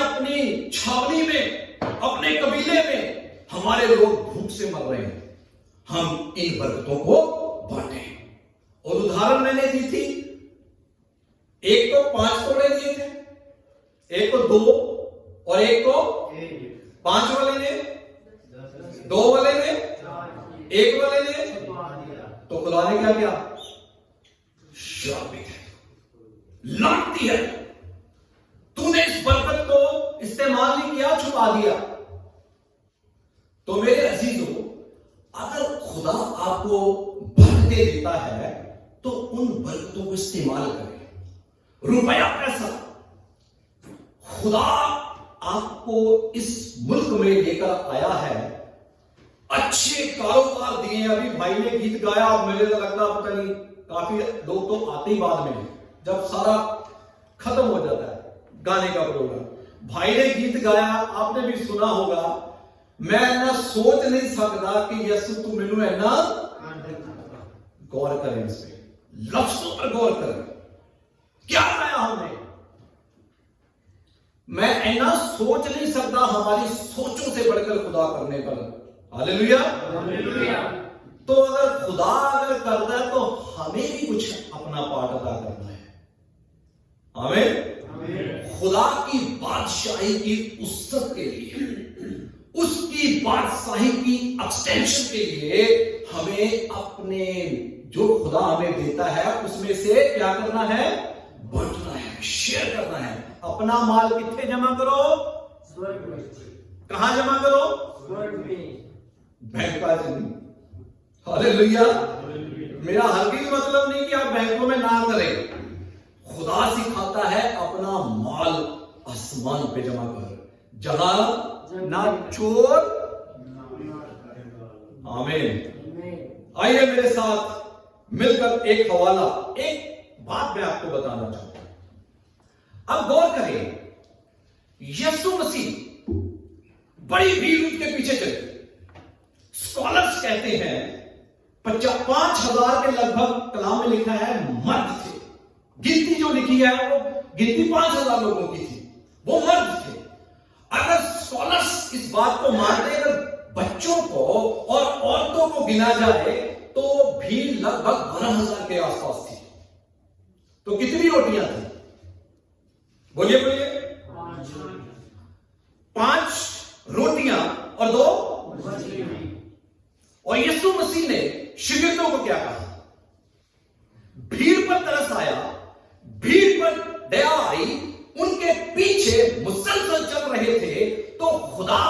अपनी छावनी में, अपने कबीले में। हमारे लोग भूख से मर रहे हैं, हम इन बरकतों को बांटें। और उदाहरण मैंने दी थी, एक को 5 तोड़े दिए थे, एक को 2 और एक को 5 वाले ने, 2 वाले ने, 1 वाले ने। तो खुदा ने क्या किया? श्राप दिया, लांट दी है। तूने इस बरकत को इस्तेमाल नहीं किया, छुपा दिया। तो मेरे अजीजों, अगर खुदा आपको बरकतें देता है तो उन बरकतों को इस्तेमाल करें। रुपया पैसा खुदा आपको इस मुल्क में लेकर आया है, अच्छे कारोबार दिए। अभी भाई ने गीत गाया, मुझे तो लगता पता नहीं काफी लोग तो आते ही बाद में, जब सारा खत्म हो जाता है गाने का प्रोग्राम। भाई ने गीत गाया, आपने भी सुना होगा, मैं ना सोच नहीं सकता कि यसु तू मैनू है ना। गौर करें इस पे, लफ्जों पर गौर करें, क्या गाया हमने। मैं ऐना सोच नहीं सकता, हमारी सोचों से बढ़कर खुदा करने पर। हालेलुया। तो अगर खुदा अगर करता है तो हमें भी कुछ अपना पार्ट अदा करना है। आमीन। खुदा की बादशाही की उस्सत के लिए, उसकी बादशाही की एक्सटेंशन के लिए हमें अपने जो खुदा हमें देता है उसमें से क्या करना है? बांटना है, शेयर करना है। अपना माल कितने जमा करो? स्वर्ग में। कहां जमा करो? स्वर्ग में। बैंक का नहीं। हालेलुया। मेरा हरगिज मतलब नहीं कि आप बैंकों में ना करें। खुदा सिखाता है अपना माल आसमान पे जमा कर, जहां ना चोर। आमीन। आइए मेरे साथ मिलकर एक हवाला, एक बात मैं आपको बताना चाहता हूं। अब गौर करें, यीशु मसीह बड़ी भीड़ उनके पीछे चले। स्कॉलर्स कहते हैं 5,000 के लगभग कलाम में लिखा है मर्द थे। गिनती जो लिखी है वो गिनती 5,000 लोगों की थी, वो मर्द थे। अगर स्कॉलर्स इस बात को मानते हैं, अगर बच्चों को और औरतों को गिना जाए तो भीड़ लगभग 12,000 के आसपास थी। तो कितनी रोटियां थी? बोलिए बोलिए। 5 रोटियां और 2। और यीशु मसीह ने शिगिर्दों को क्या कहा? भीड़ पर तरस आया, भीड़ पर दया आई, उनके पीछे मुसलसल चल रहे थे। तो खुदा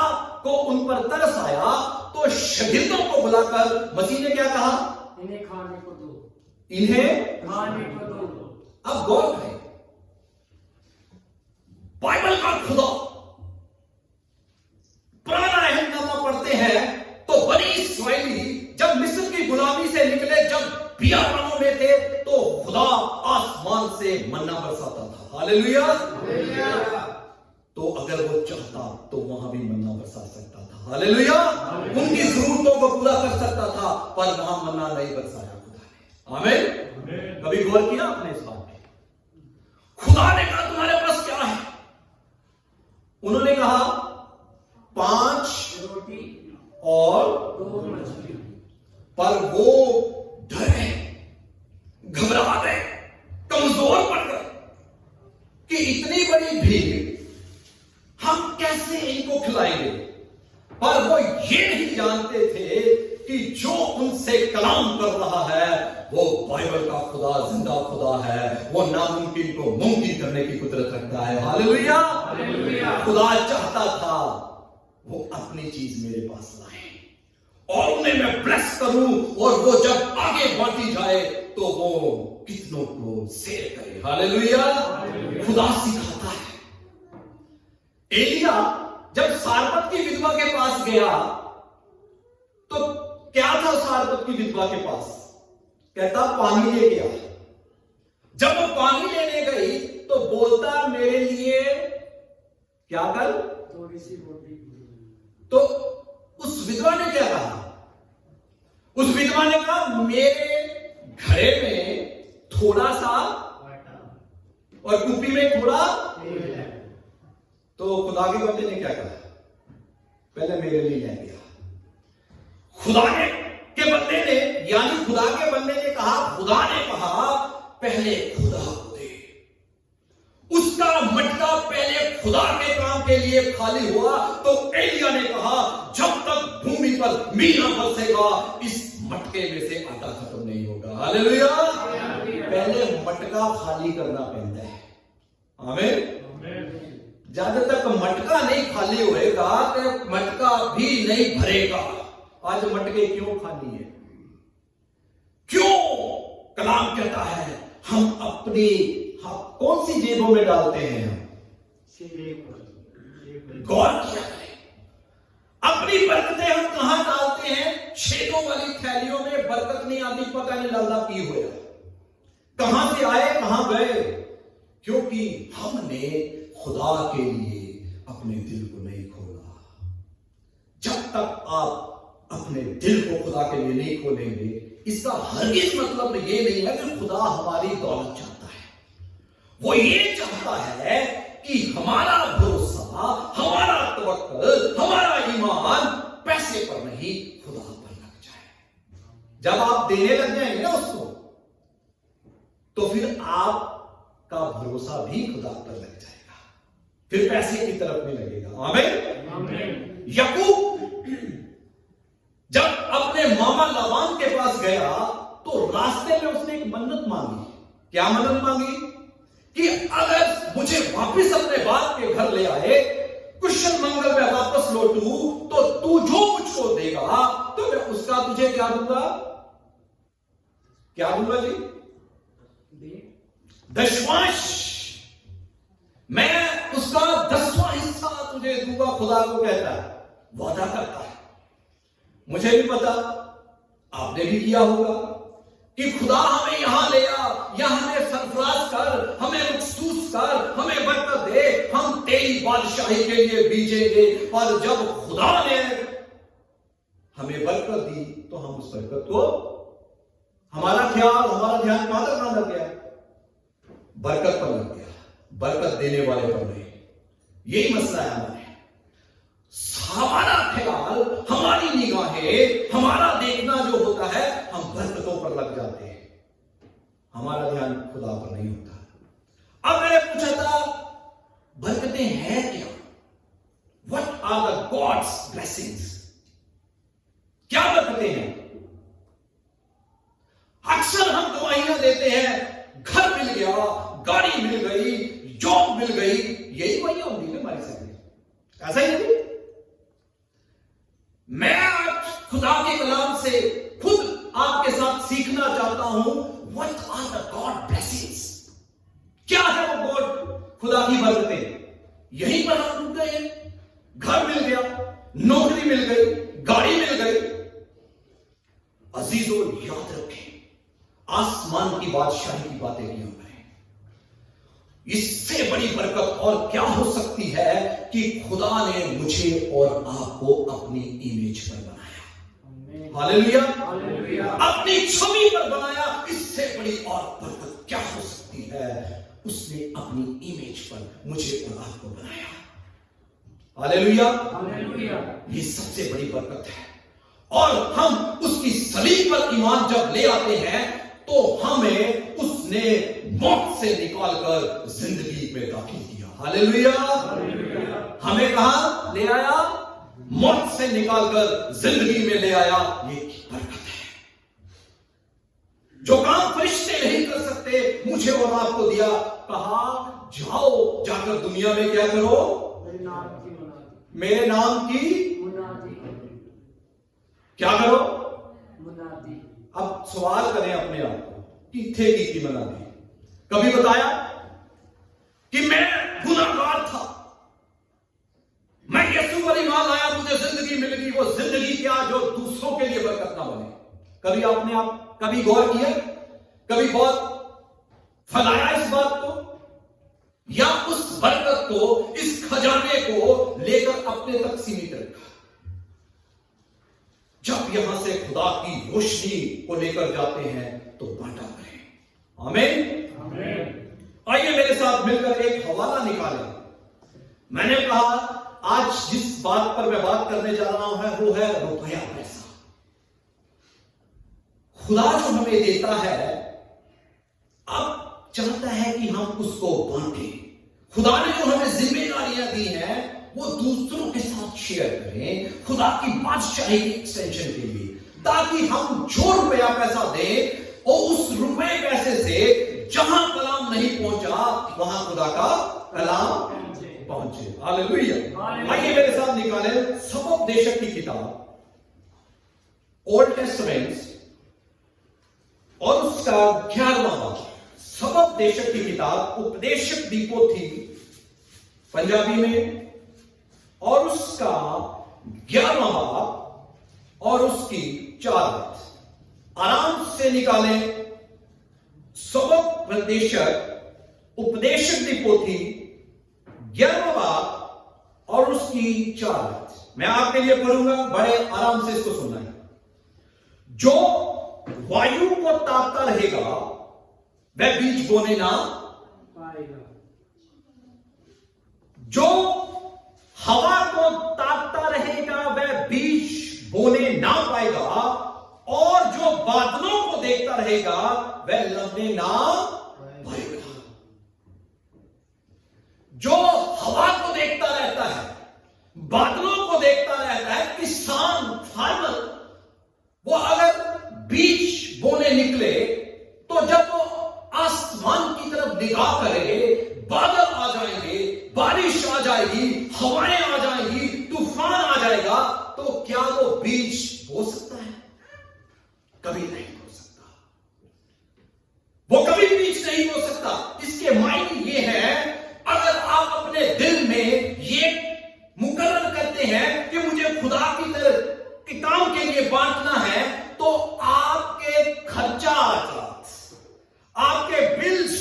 को उन पर तरस आया, तो शागिर्दों को बुलाकर मसीह ने क्या कहा? इन्हें खाने को दो, इन्हें खाने को दो। अब गौर करें, बाइबल का खुदा, पुराना अहदनामा पढ़ते हैं तो बनी इस्राएली जब मिस्र की गुलामी से निकले, जब बियाबानों में थे, तो खुदा आसमान से मन्ना बरसाता था। हालेलुया। तो अगर वो चाहता तो वहां भी मन्ना बरसा सकता था। हालेलुया। उनकी जरूरतों को पूरा कर सकता था, पर वहां मन्ना नहीं बरसाया खुदा ने। आमीन। कभी गौर किया आपने इस बात पे? खुदा ने कहा तुम्हारे पास क्या है? उन्होंने कहा 5 रोटी और 2 मछली। पर वो डरे, घबरा गए, कमजोर पड़ गए कि इतनी बड़ी भीड़ हम कैसे इनको खिलाएंगे। पर वो ये नहीं जानते थे कि जो उनसे कलाम कर रहा है वो बाइबल का खुदा, जिंदा खुदा है। वो नामुमकिन को मुमकिन करने की कुदरत रखता है। हालेलुया। खुदा चाहता था वो अपनी चीज मेरे पास लाए और उन्हें मैं ब्लेस करूं, और वो जब आगे बढ़ती जाए तो वो कितनों को शेयर करे। हालेलुया। खुदा सिखाता है। एलिया जब सारपत की विधवा के पास गया तो क्या था सारपत की विधवा के पास? कहता पानी ले गया। जब वो पानी लेने गई तो बोलता मेरे लिए क्या कर? थोड़ी सी रोटी। तो उस विधवा ने क्या कहा? उस विधवा ने कहा मेरे घड़े में थोड़ा सा और कुपी में थोड़ा। तो खुदा के बंदे ने क्या कहा? पहले मेरे लिए ले गया। खुदा के बंदे ने, यानी खुदा के बंदे ने कहा, खुदा ने कहा पहले खुदा को दे। उसका मटका पहले खुदा के काम के लिए खाली हुआ तो एलिया ने कहा जब तक भूमि पर मीना बरसेगा इस मटके में से आटा खत्म नहीं होगा। हालेलुया। पहले मटका खाली करना पड़ता है। आमीन। जब तक मटका नहीं खाली होएगा तो मटका भी नहीं भरेगा। आज मटके क्यों खाली है? क्यों? कलाम कहता है हम अपनी कौन सी जेबों में डालते हैं? गौर किया करें, अपनी बरकतें हम कहां डालते हैं? छेदों वाली थैलियों में बरकत नहीं आती, पता नहीं लगता की हुआ, कहां से आए कहां गए, क्योंकि हमने खुदा के लिए अपने दिल को नहीं खोला। जब तक आप अपने दिल को खुदा के लिए नहीं खोलेंगे, इसका हरगिज़ मतलब ये नहीं है कि खुदा हमारी दौलत चाहता है। वो ये चाहता है कि हमारा भरोसा, हमारा तवक्कुल, हमारा ईमान पैसे पर नहीं खुदा पर लग जाए। जब आप देने लग जाएंगे ना उसको, तो फिर आपका भरोसा भी खुदा पर लग जाएगा, फिर पैसे की तरफ नहीं लगेगा। आमीन। याकूब जब अपने मामा लाबान के पास गया तो रास्ते में उसने एक मन्नत मांगी। क्या मन्नत मांगी? कि अगर मुझे वापस अपने बाप के घर ले आए, कुशल मंगल में वापस लौटूं, तो तू जो मुझको देगा तो मैं उसका तुझे क्या दूंगा? क्या दूंगा जी? दशमांश। मैं उसका 10वां हिस्सा तुझे दूंगा। खुदा को कहता है, वादा करता है। मुझे भी पता, आपने भी किया होगा कि खुदा हमें यहां ले आ, या हमें सरफराज कर, हमें मखसूस कर, हमें बरकत दे, हम तेरी बादशाही के लिए बीजेंगे। और जब खुदा ने हमें बरकत दी तो हम उस बरकत को, हमारा ख्याल, हमारा ध्यान कहां तक लग गया? बरकत पर लग गया, बरकत देने वाले पर नहीं। यही मसला है हमारे। हमारा ख्याल, हमारी निगाहें, हमारा देखना जो होता है, हम बरकतों पर लग जाते हैं, हमारा ध्यान खुदा पर नहीं होता। अब मैंने पूछा था बरकतें हैं क्या? What are the God's blessings? क्या बरकतें हैं? अक्सर हम गवाहियां देते हैं, घर मिल गया, गाड़ी मिल गई, जॉब मिल गई, यही गवाहियां होंगी ना हमारी सामने। ऐसा ही नहीं। मैं आज खुदा के कलाम से खुद आपके साथ सीखना चाहता हूं, what are the God blessings? क्या है वो गॉड, खुदा की बरकतें? यहीं पर हम रुक गए हैं। घर मिल गया, नौकरी मिल गई, गाड़ी मिल गई। अजीजों, याद रखें, आसमान की बादशाही की बातें की हमने। इससे बड़ी बरकत और क्या हो सकती है कि खुदा ने मुझे और आपको अपनी इमेज पर बनाया। हालेलुया। अपनी छवि पर बनाया। इससे बड़ी और बरकत क्या हो सकती है? उसने अपनी इमेज पर मुझे और आपको बनाया। हालेलुया। हालेलुया। ये सबसे बड़ी बरकत है। और हम उसकी सलीब पर ईमान जब ले आते हैं तो हमें उसने मौत से निकालकर जिंदगी में दाखिल किया। हालेलुया। हमें कहां ले आया? मौत से निकालकर जिंदगी में ले आया। ये बरकत है। जो काम फरिश्ते नहीं कर सकते मुझे और आपको दिया। कहा जाओ, जाकर दुनिया में क्या करो? मेरे नाम की क्या करो? अब सवाल करें अपने आप को कि थे की मनादी कभी बताया कि मैं गुनाहगार था, मैं यीशु पर ईमान लाया, मुझे जिंदगी मिल गई। वो जिंदगी क्या जो दूसरों के लिए बरकत ना बने? कभी आपने कभी गौर किया? कभी बहुत फैलाया इस बात को, या उस बरकत को, इस खजाने को लेकर अपने तक सीमित रखा? जब यहां से खुदा की रोशनी को लेकर जाते हैं तो बांटा करें। आमीन। आमीन। आइए मेरे साथ मिलकर एक हवाला निकालें। मैंने कहा आज जिस बात पर मैं बात करने जा रहा हूं वो है रुपया, पैसा। खुदा जो हमें देता है अब चाहता है कि हम उसको बांटें। खुदा ने जो हमें जिम्मेदारियां दी हैं वो दूसरों के साथ शेयर करें, खुदा की बादशाही की एक्सटेंशन के लिए, ताकि हम जो रुपया पैसा दें और उस रुपए पैसे से जहां कलाम नहीं पहुंचा वहां खुदा का कलाम पहुंचे। हालेलुया। आइए मेरे साथ निकालें सबोपदेशक की किताब, ओल्ड टेस्टामेंट, और उसका 11वां बाब। सबोपदेशक की किताब उपदेशक दीपो थी पंजाबी में, और उसका 11वां बाब और उसकी 4 आयत। आराम से निकालें सबोपदेशक उपदेशक दीपो थी 11वां बाब और उसकी 4 आयत। मैं आपके लिए पढ़ूंगा, बड़े आराम से इसको सुनना है। जो वायु को ताकता रहेगा वह बीज बोने ना पाएगा, जो हवा को ताकता रहेगा वह बीज बोने ना पाएगा, और जो बादलों को देखता रहेगा वह लवने ना पाएगा। जो हवा को देखता रहता है, बादलों को देखता रहता है, किसान फार्मर, वो अगर बीज बोने निकले तो जब वो आसमान की तरफ निगाह करे, बादल आ जाएंगे, बारिश आ जाएगी, हवाएं आ जाएंगी, तूफान आ जाएगा, तो क्या वो बीज बो सकता है? कभी नहीं बो सकता। वो कभी बीज नहीं बो सकता। इसके मायने ये है, अगर आप अपने दिल में ये मुकर्रर करते हैं कि मुझे खुदा की तरफ के काम के लिए बांटना है, तो आपके खर्चा, आपके बिल्स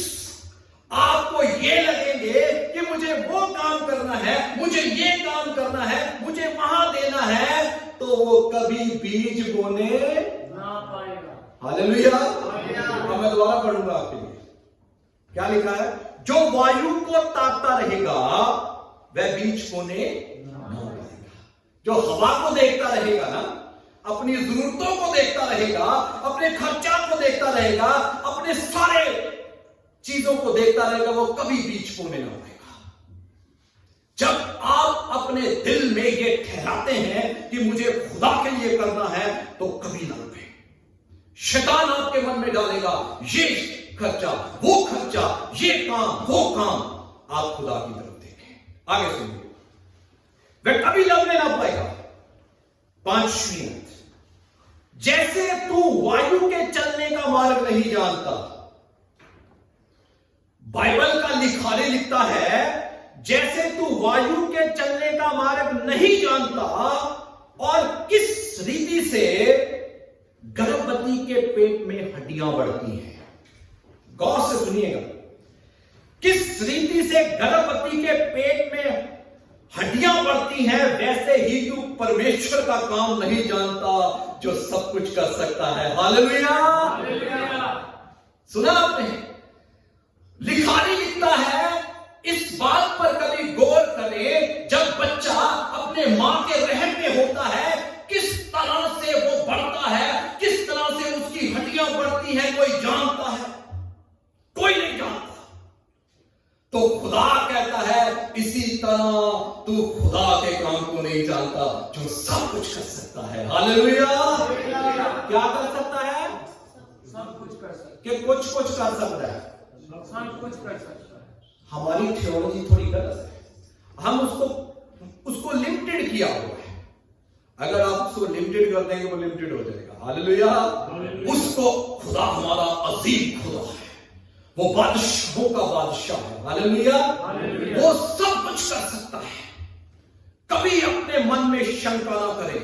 आपको ये लगेंगे कि मुझे वो काम करना है, मुझे ये काम करना है, मुझे वहां देना है, तो वो कभी बीज बोने ना पाएगा। हालेलुया। अब मैं दोबारा पढ़ूंगा आपके लिए। क्या लिखा है? जो वायु को ताकता रहेगा वह बीज बोने ना पाएगा। जो हवा को देखता रहेगा ना, अपनी जरूरतों को देखता रहेगा, अपने खर्चा को देखता रहेगा, अपने सारे चीजों को देखता रहेगा, वो कभी बीज बोने ना पाएगा। जब आप अपने दिल में ये ठहराते हैं कि मुझे खुदा के लिए करना है, तो कभी ना रुके। शैतान आपके मन में डालेगा ये खर्चा, वो खर्चा, ये काम, वो काम। आप खुदा की तरफ देखें। आगे सुनिए, वह कभी लवने ना पाएगा। 5वीं आयत, जैसे तू वायु के चलने का मार्ग नहीं जानता। बाइबल का लिखारी लिखता है, जैसे तू वायु के चलने का मार्ग नहीं जानता और किस रीति से गर्भवती के पेट में हड्डियां बढ़ती हैं। गौर से सुनिएगा, किस रीति से गर्भवती के पेट में हड्डियां बढ़ती हैं, वैसे ही तू परमेश्वर का काम नहीं जानता जो सब कुछ कर सकता है। हालेलुया। सुना आपने? लिखारी लिखता है, इस बात पर कभी गौर करें, जब बच्चा अपने मां के रहम में होता है, किस तरह से वो बढ़ता है, किस तरह से उसकी हड्डियां बढ़ती हैं, कोई जानता है? कोई नहीं जानता। तो खुदा कहता है इसी तरह तू खुदा के काम को नहीं जानता जो सब कुछ कर सकता है। हालेलुया। क्या कर सकता है? सब कुछ कर सकता कि कुछ कर सकता है। है, सब कुछ कर सकता है। हमारी थियोलॉजी थोड़ी गलत है। हम उसको लिमिटेड किया हुआ है। अगर आप उसको लिमिटेड कर देंगे वो लिमिटेड हो जाएगा। हालेलुया। उसको खुदा हमारा अजीम खुदा है, वो बादशाहों का बादशाह है। हालेलुया। वो सब कुछ कर सकता है। कभी अपने मन में शंका ना करें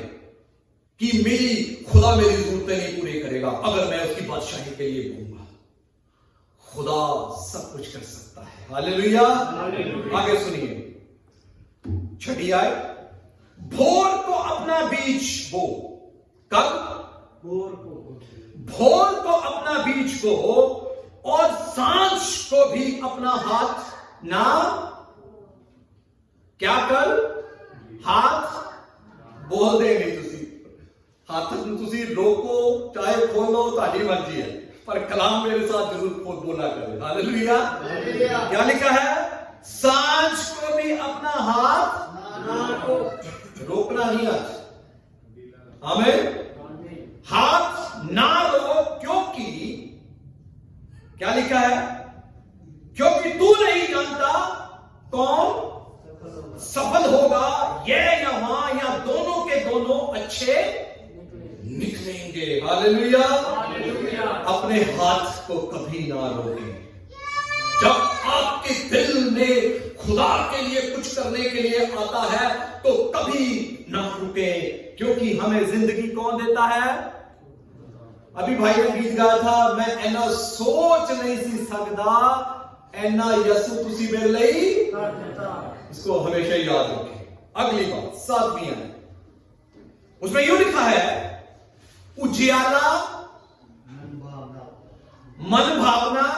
कि मेरी खुदा मेरी जरूरतें नहीं पूरी करेगा अगर मैं उसकी बादशाही के लिए बोलूंगा। खुदा सब कुछ कर सकता है। हालेलुया। आगे सुनिए, छठी आए, भोर को अपना बीज बो। कब? भोर को अपना बीज बो और सांझ को भी अपना हाथ ना क्या कर? हाथ बोल दे नहीं तुसी हाथ तुसी रोको चाहे खोलो ताड़ी मर्जी है, पर कलाम मेरे साथ जरूर बोला करें। हालेलुया। क्या लिखा है? सांझ को भी अपना हाथ रोकना नहीं आज। आमीन। हाथ ना रो, क्योंकि क्या लिखा है? क्योंकि तू नहीं जानता कौन सफल होगा, ये या वहां या दोनों के दोनों अच्छे निकलेंगे। हालेलुया। अपने हाथ को कभी ना रोकें। जब आपके दिल में खुदा के लिए कुछ करने के लिए आता है तो कभी ना रुके, क्योंकि हमें जिंदगी कौन देता है? अभी भाई ने गीत गाया था, मैं ऐना सोच नहीं सी सकदा ऐना यसु तुसी मेरे लिए। इसको हमेशा याद रखें। अगली बात 7वीं है, उसमें यूं लिखा है, उजियाला मन भावना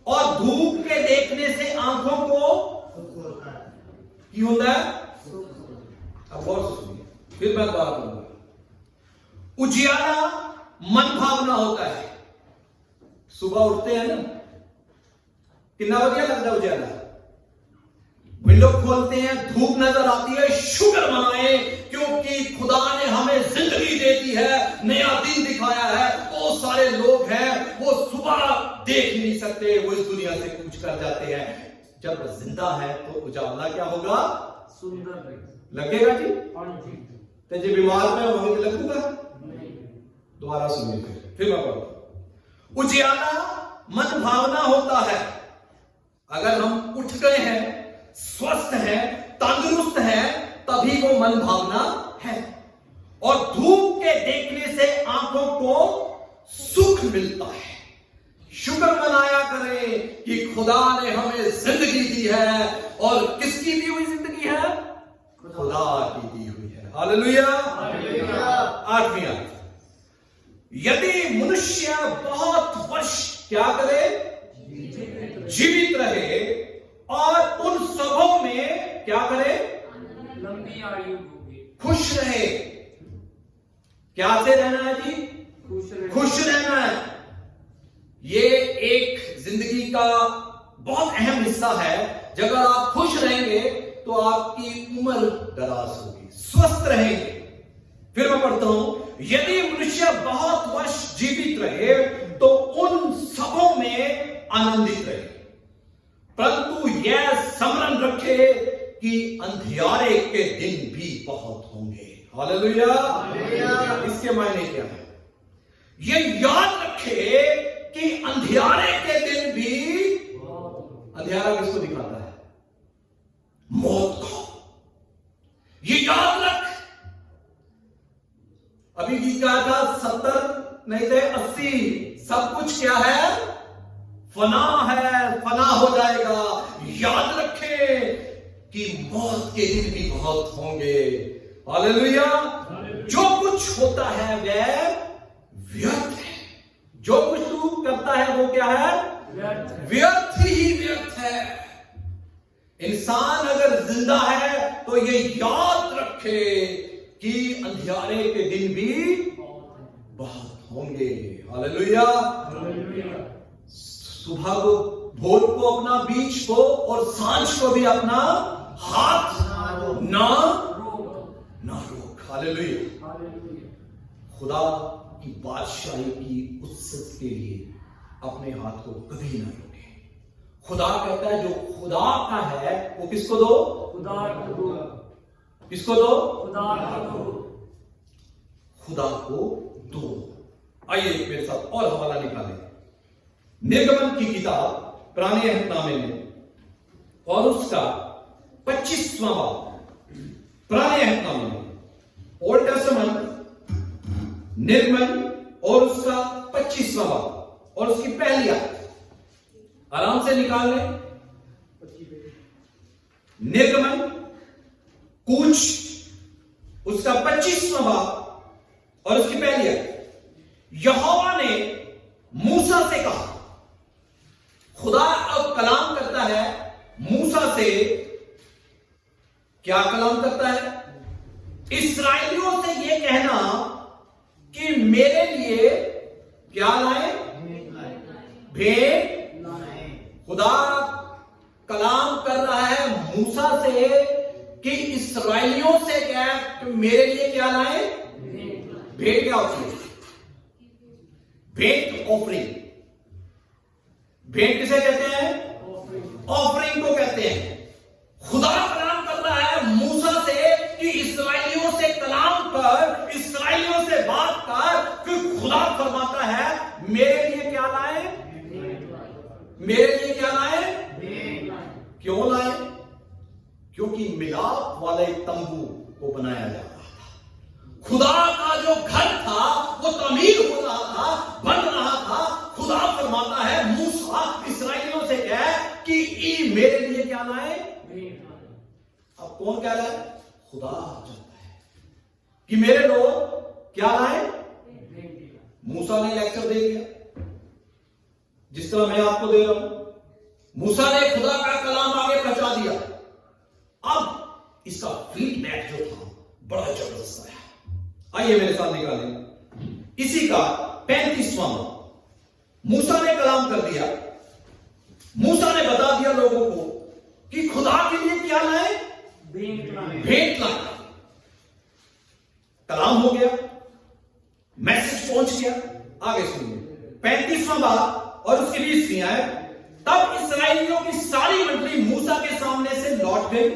और धूप के देखने से आंखों को क्यों होता है? अब और सुनिए, फिर मैं बात करूंगा। उजियाला मन भावना होता है। सुबह उठते हैं ना, कितना बढ़िया लगता है उजियाला। विंडो खोलते हैं, धूप नजर आती है, शुक्र मनाएं क्योंकि खुदा ने हमें जिंदगी दे दी है, नया दिन दिखाया है। बहुत सारे लोग हैं वो सुबह देख ही नहीं सकते, वो इस दुनिया से कूच कर जाते हैं। जब जिंदा है तो उजाला क्या होगा? सुंदर लगेगा जी। जी। तो जो बीमार में वहीं तो लगूगा। दोबारा सुनिए, फिर मैं पढ़ूंगा। उजियाला मन भावना होता है। अगर हम उठ गए हैं, स्वस्थ हैं, तंदुरुस्त हैं, तभी वो मन भावना है। और धूप के देखने से आंखों को सुख मिलता है। शुक्र मनाया करें कि खुदा ने हमें जिंदगी दी है। और किसकी दी हुई जिंदगी है? खुदा की दी हुई है। हालेलुया। 8वीं आयत, यदि मनुष्य बहुत वर्ष क्या करे? जीवित रहे और उन सबों में क्या करे? लंबी आयु होगी। खुश रहे। क्या से रहना है जी? खुश रहना है। ये एक जिंदगी का बहुत अहम हिस्सा है। जब अगर आप खुश रहेंगे तो आपकी उम्र दराज होगी, स्वस्थ रहेंगे। फिर मैं पढ़ता हूं, यदि मनुष्य बहुत वर्ष जीवित रहे तो उन सबों में आनंदित रहे, परंतु यह स्मरण रखे कि अंधियारे के दिन भी बहुत होंगे। हालेलुया। इसके मायने क्या है? ये याद रखे कि अंधियारे के दिन भी, अंधियारा किसको दिखाता है? मौत को। ये याद रख। अभी गीत गाया था 70 नहीं थे 80, सब कुछ क्या है? फना है, फना हो जाएगा। याद रखें कि मौत के दिन भी बहुत होंगे। हालेलुया। जो कुछ होता है वह व्यर्थ है। जो कुछ तू करता है वो क्या है? व्यर्थ ही व्यर्थ है। इंसान अगर जिंदा है तो ये याद रखे कि अंधियारे के दिन भी बहुत होंगे। हालेलुया। सुबह को भोर को अपना बीच को और सांझ को भी अपना हाथ ना रोक। हालेलुया। खुदा की बादशाही की उत्सव के लिए अपने हाथ को कभी ना रोके। खुदा कहता है जो खुदा का है वो किसको दो? खुदा को दो। किसको दो? खुदा को दो। खुदा को दो। आइए मेरे साथ और हवाला निकालें। निर्गमन की किताब पुराने अहदनामे में और उसका 25वां बाब, पुराने अहदनामे में, ओल्ड टेस्टामेंट, निर्गमन और उसका 25वां बाब और उसकी पहली आयत आराम से निकाल लें। निर्गमन कूच उसका 25वां बाब और उसकी पहली आयत। यहोवा ने मूसा से कहा, खुदा अब कलाम करता है मूसा से। क्या कलाम करता है? इस्राएलियों से यह कहना कि मेरे लिए क्या लाए? भेंट। खुदा कलाम कर रहा है मूसा से कि इस्राएलियों से क्या कि मेरे लिए क्या लाए? भेंट। क्या होती है? भेंट ऑफरिंग। भेंट किसे कहते हैं? ऑफरिंग को कहते हैं। खुदा कलाम कर रहा है मूसा से कि इस्राएलियों से कलाम कर, इस्राएलियों से बात कर कि खुदा फरमाता है मेरे लिए क्या लाए? मेरे लिए क्या लाए? क्यों लाए? क्योंकि मिलाप वाले तंबू को बनाया जा रहा था। खुदा का जो घर था वो तमीर हो रहा था, बन रहा था। खुदा फरमाता है मूसा इस्राएलियों से कह कि मेरे लिए क्या लाए? अब कौन कह रहा है? खुदा चाहता है कि मेरे लोग क्या लाए? मूसा ने लेक्चर दे दिया जिस तरह मैं आपको दे रहा हूं। मूसा ने खुदा का कलाम आगे पहुंचा दिया। अब इसका फीडबैक जो था बड़ा जबरदस्त आया। आइए मेरे साथ निकालें इसी का 35वां। मूसा ने कलाम कर दिया। मूसा ने बता दिया लोगों को कि खुदा के लिए क्या लाए? भेंट लाए। कलाम हो गया, मैसेज पहुंच गया। आगे सुनिए 35वां बाब और उसकी 20वीं आयत। तब इस्राएलियों की सारी मंडली मूसा के सामने से लौट गई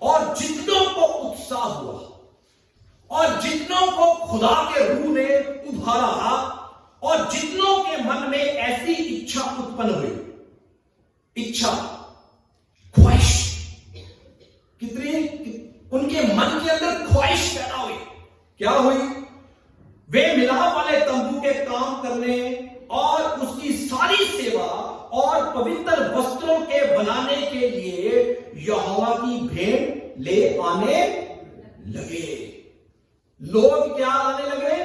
और जितनों को उत्साह हुआ और जितनों को खुदा के रूह ने उभारा और जितनों के मन में ऐसी इच्छा उत्पन्न हुई। इच्छा, ख्वाहिश, कितनी उनके मन के अंदर ख्वाहिश पैदा हुई। क्या हुई? वे मिलाप वाले तंबू के काम करने और उसकी सारी सेवा और पवित्र वस्त्रों के बनाने के लिए यहोवा की भेंट ले आने लगे। लोग क्या लाने लगे?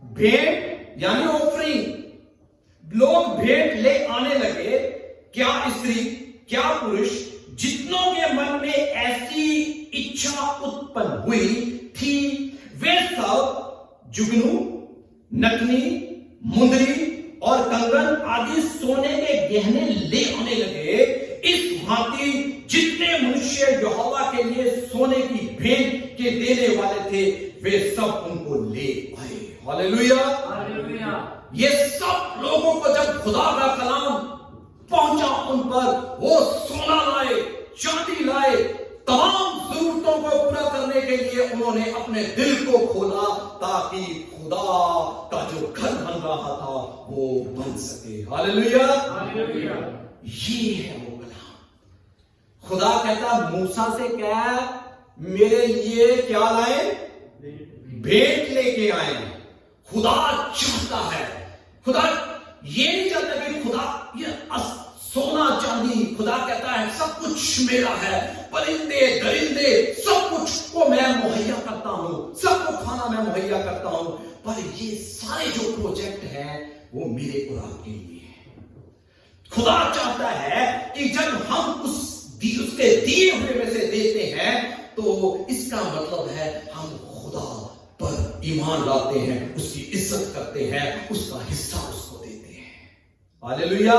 भेंट यानी ऑफरिंग। लोग भेंट ले आने लगे। क्या स्त्री, क्या पुरुष, जितनों के मन में ऐसी इच्छा उत्पन्न हुई थी वे सब जुगनू, नथनी, मुंदरी और कंगन आदि सोने के गहने ले आने लगे। इस भांति जितने मनुष्य यहोवा के लिए सोने की भेंट के देने वाले थे वे सब उनको ले आए। हालेलुया। ये सब लोगों को जब खुदा का कलाम पहुंचा उन पर, वो सोना लाए, चांदी लाए, तमाम जरूरतों को पूरा करने के लिए उन्होंने अपने दिल को खोला ताकि खुदा का जो घर बन रहा था वो बन सके। हालेलुया। ये है वो कलाम। खुदा कहता मूसा से क्या? मेरे लिए क्या लाए? भेंट लेके आए। खुदा चाहता है, खुदा ये नहीं चाहता कि खुदा ये सोना चांदी, खुदा कहता है सब कुछ मेरा है, परिंदे दरिंदे सब कुछ को मैं मुहैया करता हूं, सबको खाना मैं मुहैया करता हूं, पर ये सारे जो प्रोजेक्ट हैं वो मेरे और आपके लिए है। खुदा चाहता है कि जब हम उस उसके दिए हुए में से देते हैं, तो इसका मतलब है हम खुदा पर ईमान लाते हैं, उसकी इज्जत करते हैं, उसका हिस्सा उसको देते हैं। हालेलुया।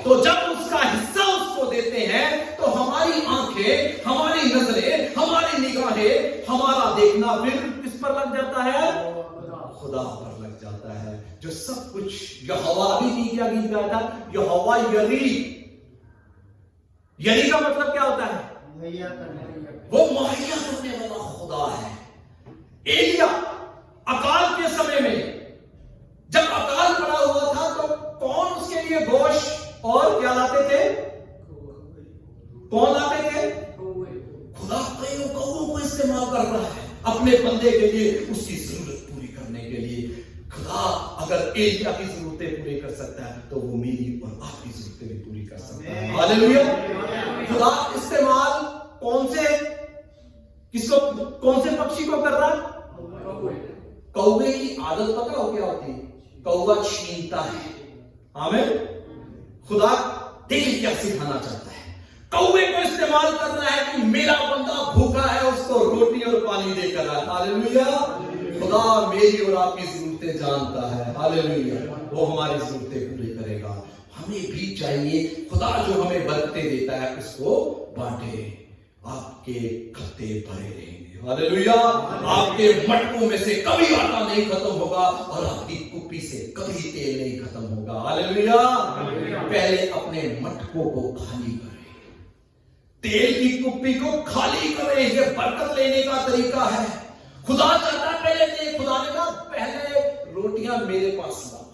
तो जब उसका हिस्सा उसको देते हैं तो हमारी आंखें, हमारी नजरें, हमारी निगाहें, हमारा देखना फिर किस पर लग जाता है? खुदा पर लग जाता है, जो सब कुछ यहोवा भी क्या गीत गाया था? यहोवा यरी। यरी का मतलब क्या होता है? वो मुहैया करने वाला खुदा है। एलिया अकाल के समय में जब अकाल पड़ा हुआ था तो कौन उसके लिए गोश्त और क्या लाते थे? कौन लाते थे? खुदा कई कौओं को इस्तेमाल कर रहा है अपने बंदे के लिए, उसकी जरूरत पूरी करने के लिए। खुदा अगर एलिया की जरूरतें पूरी कर सकता है तो वो मेरी और आपकी जरूरतें भी पूरी कर सकता है। हालेलुया। खुदा इस्तेमाल कौन से पक्षी को कर रहा है? कौवे की आदत पता हो क्या होती है? कौवा छीनता है। आमीन। खुदा देखिए क्या सिखाना चाहता है। कौवे को इस्तेमाल कर रहा है कि मेरा बंदा भूखा है, उसको रोटी और पानी देकर आए। हालेलुया। खुदा मेरी और आपकी जरूरतें जानता है। हालेलुया। वो हमारी जरूरतें पूरी करेगा। हमें भी चाहिए खुदा जो हमें बरकतें देता है उसको बांटे। आपके खत्ते भरे रहेंगे। हालेलुया। आपके मटकों में से कभी आटा नहीं खत्म होगा और आपकी कुप्पी से कभी तेल नहीं खत्म होगा। हालेलुया। पहले अपने मटकों को खाली करें, तेल की कुप्पी को खाली करें। ये बरकत लेने का तरीका है। खुदा चाहता पहले दे। खुदा ने कहा पहले रोटियां मेरे पास लाओ,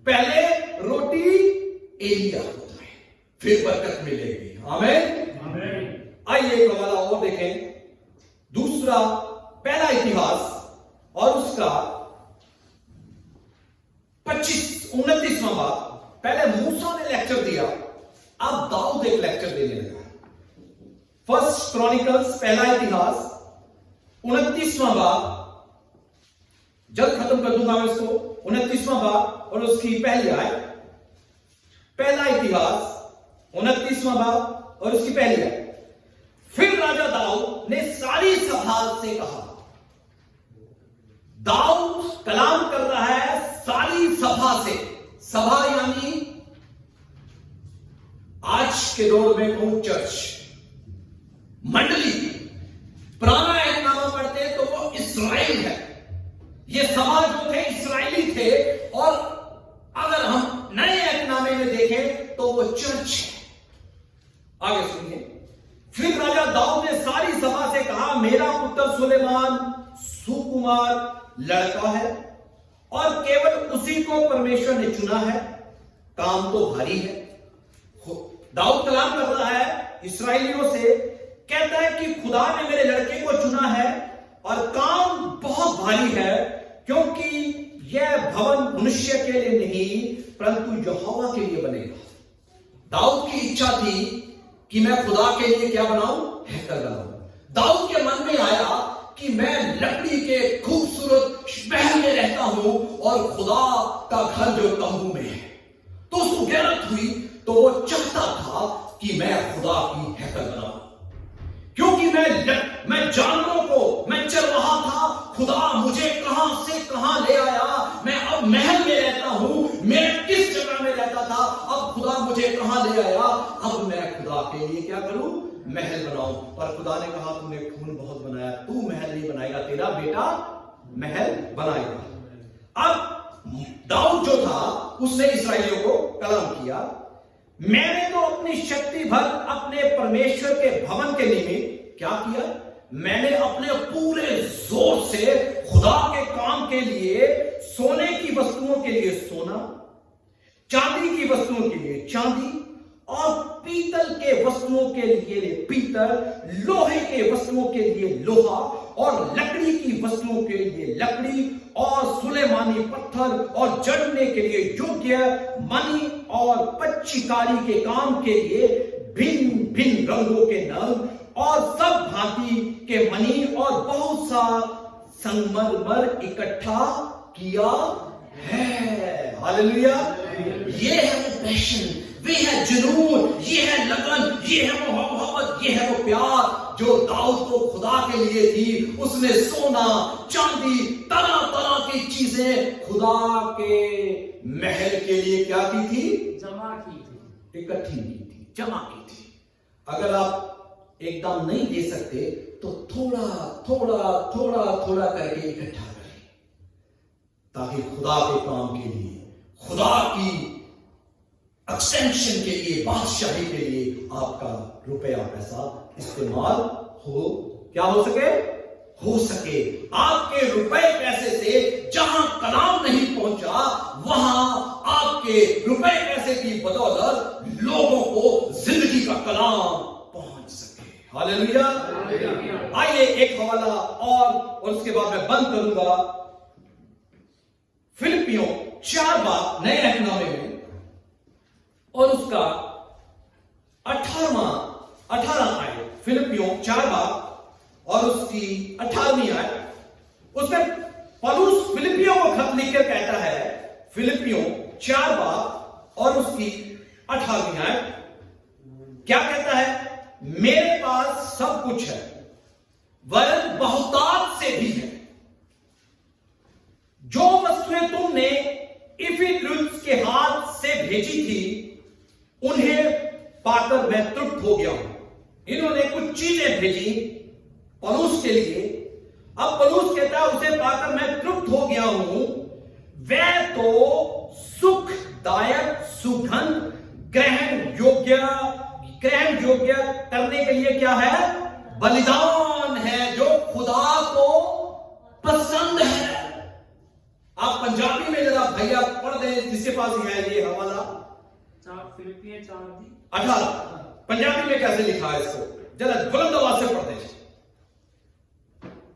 पहले रोटी एलिया को दे, फिर बरकत मिलेगी। आमीन। आइए एक हवाला और देखें। दूसरा पहला इतिहास और उसका 29वां बाब। पहले मूसा ने लेक्चर दिया, अब दाऊद एक लेक्चर देने लगा। फर्स्ट क्रॉनिकल्स पहला इतिहास 29वां बाब, जल्द खत्म कर दूंगा मैं इसको। 29वां बाब और उसकी पहली आयत। पहला इतिहास 29वां बाब और उसकी पहली आयत। फिर राजा दाऊद ने सारी सभा से कहा। दाऊद कलाम कर रहा है सारी सभा से। सभा यानी आज के दौर में कहूं चर्च, मंडली। पुराना ऐतनामा पढ़ते हैं तो वो इस्राएल है। ये सभा जो थे इस्राएली थे, और अगर हम नए ऐतनामे में देखें तो वो चर्च है। आगे सुनिए। फिर राजा दाऊद ने सारी सभा से कहा, मेरा पुत्र सुलेमान सुकुमार लड़का है और केवल उसी को परमेश्वर ने चुना है। काम तो भारी है। दाऊद कलाम कर रहा है इस्राएलियों से, कहता है कि खुदा ने मेरे लड़के को चुना है और काम बहुत भारी है, क्योंकि यह भवन मनुष्य के लिए नहीं परंतु यहोवा के लिए बनेगा। दाऊद की इच्छा थी कि मैं खुदा के लिए क्या बनाऊं? हैकल बनाऊं। दाऊद के मन में आया कि मैं लकड़ी के खूबसूरत महल में रहता हूं और खुदा का घर जो तंबू में है। तो उसको गैरत हुई, तो वो चाहता था कि मैं खुदा की हैकल बनाऊं, क्योंकि मैं जानवरों को, मैं चरवाहा था। खुदा मुझे कहां से कहां ले आया। मैं अब महल में रहता हूं, मैं किस जगह में रहता था, अब खुदा मुझे कहां ले आया। अब मैं खुदा के लिए क्या करूं? महल बनाऊं। पर खुदा ने कहा तूने खून बहुत बनाया, तू महल नहीं बनाएगा, तेरा बेटा महल बनाएगा। अब दाऊद जो था उसने इस्राएलियों को कलाम किया, मैंने तो अपनी शक्ति भर अपने परमेश्वर के भवन के निमित्त क्या किया? मैंने अपने पूरे जोर से खुदा के काम के लिए, सोने की वस्तुओं के लिए सोना, चांदी की वस्तुओं के लिए चांदी, और पीतल के वस्तुओं के लिए पीतल, लोहे के वस्तुओं के लिए लोहा, और लकड़ी की वस्तुओं के लिए लकड़ी, और सुलेमानी पत्थर और जड़ने के लिए योग्य मणि, और पच्चीकारी के काम के लिए भिन्न भिन्न रंगों के नग, और सब भांति के मणि और बहुत सा संगमरमर इकट्ठा किया है। हालेलुया। ये है वो पैशन, वे है जुनून, ये है लगन, ये है मोहब्बत, ये है वो प्यार जो दाऊद को खुदा के लिए थी। उसने सोना चांदी तरह तरह की चीजें खुदा के महल के लिए क्या की थी? जमा की थी, इकट्ठी की थी, जमा की थी। अगर आप एकदम नहीं दे सकते तो थोड़ा थोड़ा थोड़ा थोड़ा करके इकट्ठा करें, ताकि खुदा के काम के लिए, खुदा की एक्सटेंशन के लिए, बादशाही के लिए आपका रुपया पैसा इस्तेमाल हो, क्या हो सके? हो सके। आपके रुपए पैसे से जहां कलाम नहीं पहुंचा, वहां आपके रुपए पैसे की बदौलत लोगों को जिंदगी का कलाम पहुंच सके। हालेलुया। आइए एक हवाला और उसके बाद मैं बंद करूंगा। फिलिपियों 4 बाब नए रहमनामे में और उसका 18 आयत, फिलिपियों 4 बाब और उसकी 18वीं आयत, उसमें पौलुस फिलिपियों को खत लिखकर कहता है, फिलिपियों 4 बाब और उसकी 18वीं आयत, क्या कहता है? मेरे पास सब कुछ है, वरन बहुतायत से भी है। जो वस्तुएं तुमने इफितुस के हाथ से भेजी थी, उन्हें पाकर मैं तृप्त हो गया हूं। इन्होंने कुछ चीजें भेजी पौलुस के लिए। अब पौलुस कहता है उसे पाकर मैं तृप्त हो गया हूं। वह तो सुखदायक, सुगंध ग्रहण योग्य करने के लिए क्या है? बलिदान है, जो खुदा को पसंद है। आप पंजाबी में जरा भैया पढ़ दें, जिसके पास है ये हवाला। फिलिपियन 4 18 पंजाबी में कैसे लिखा है इसको? जरा बुलंद आवाज से पढ़ दें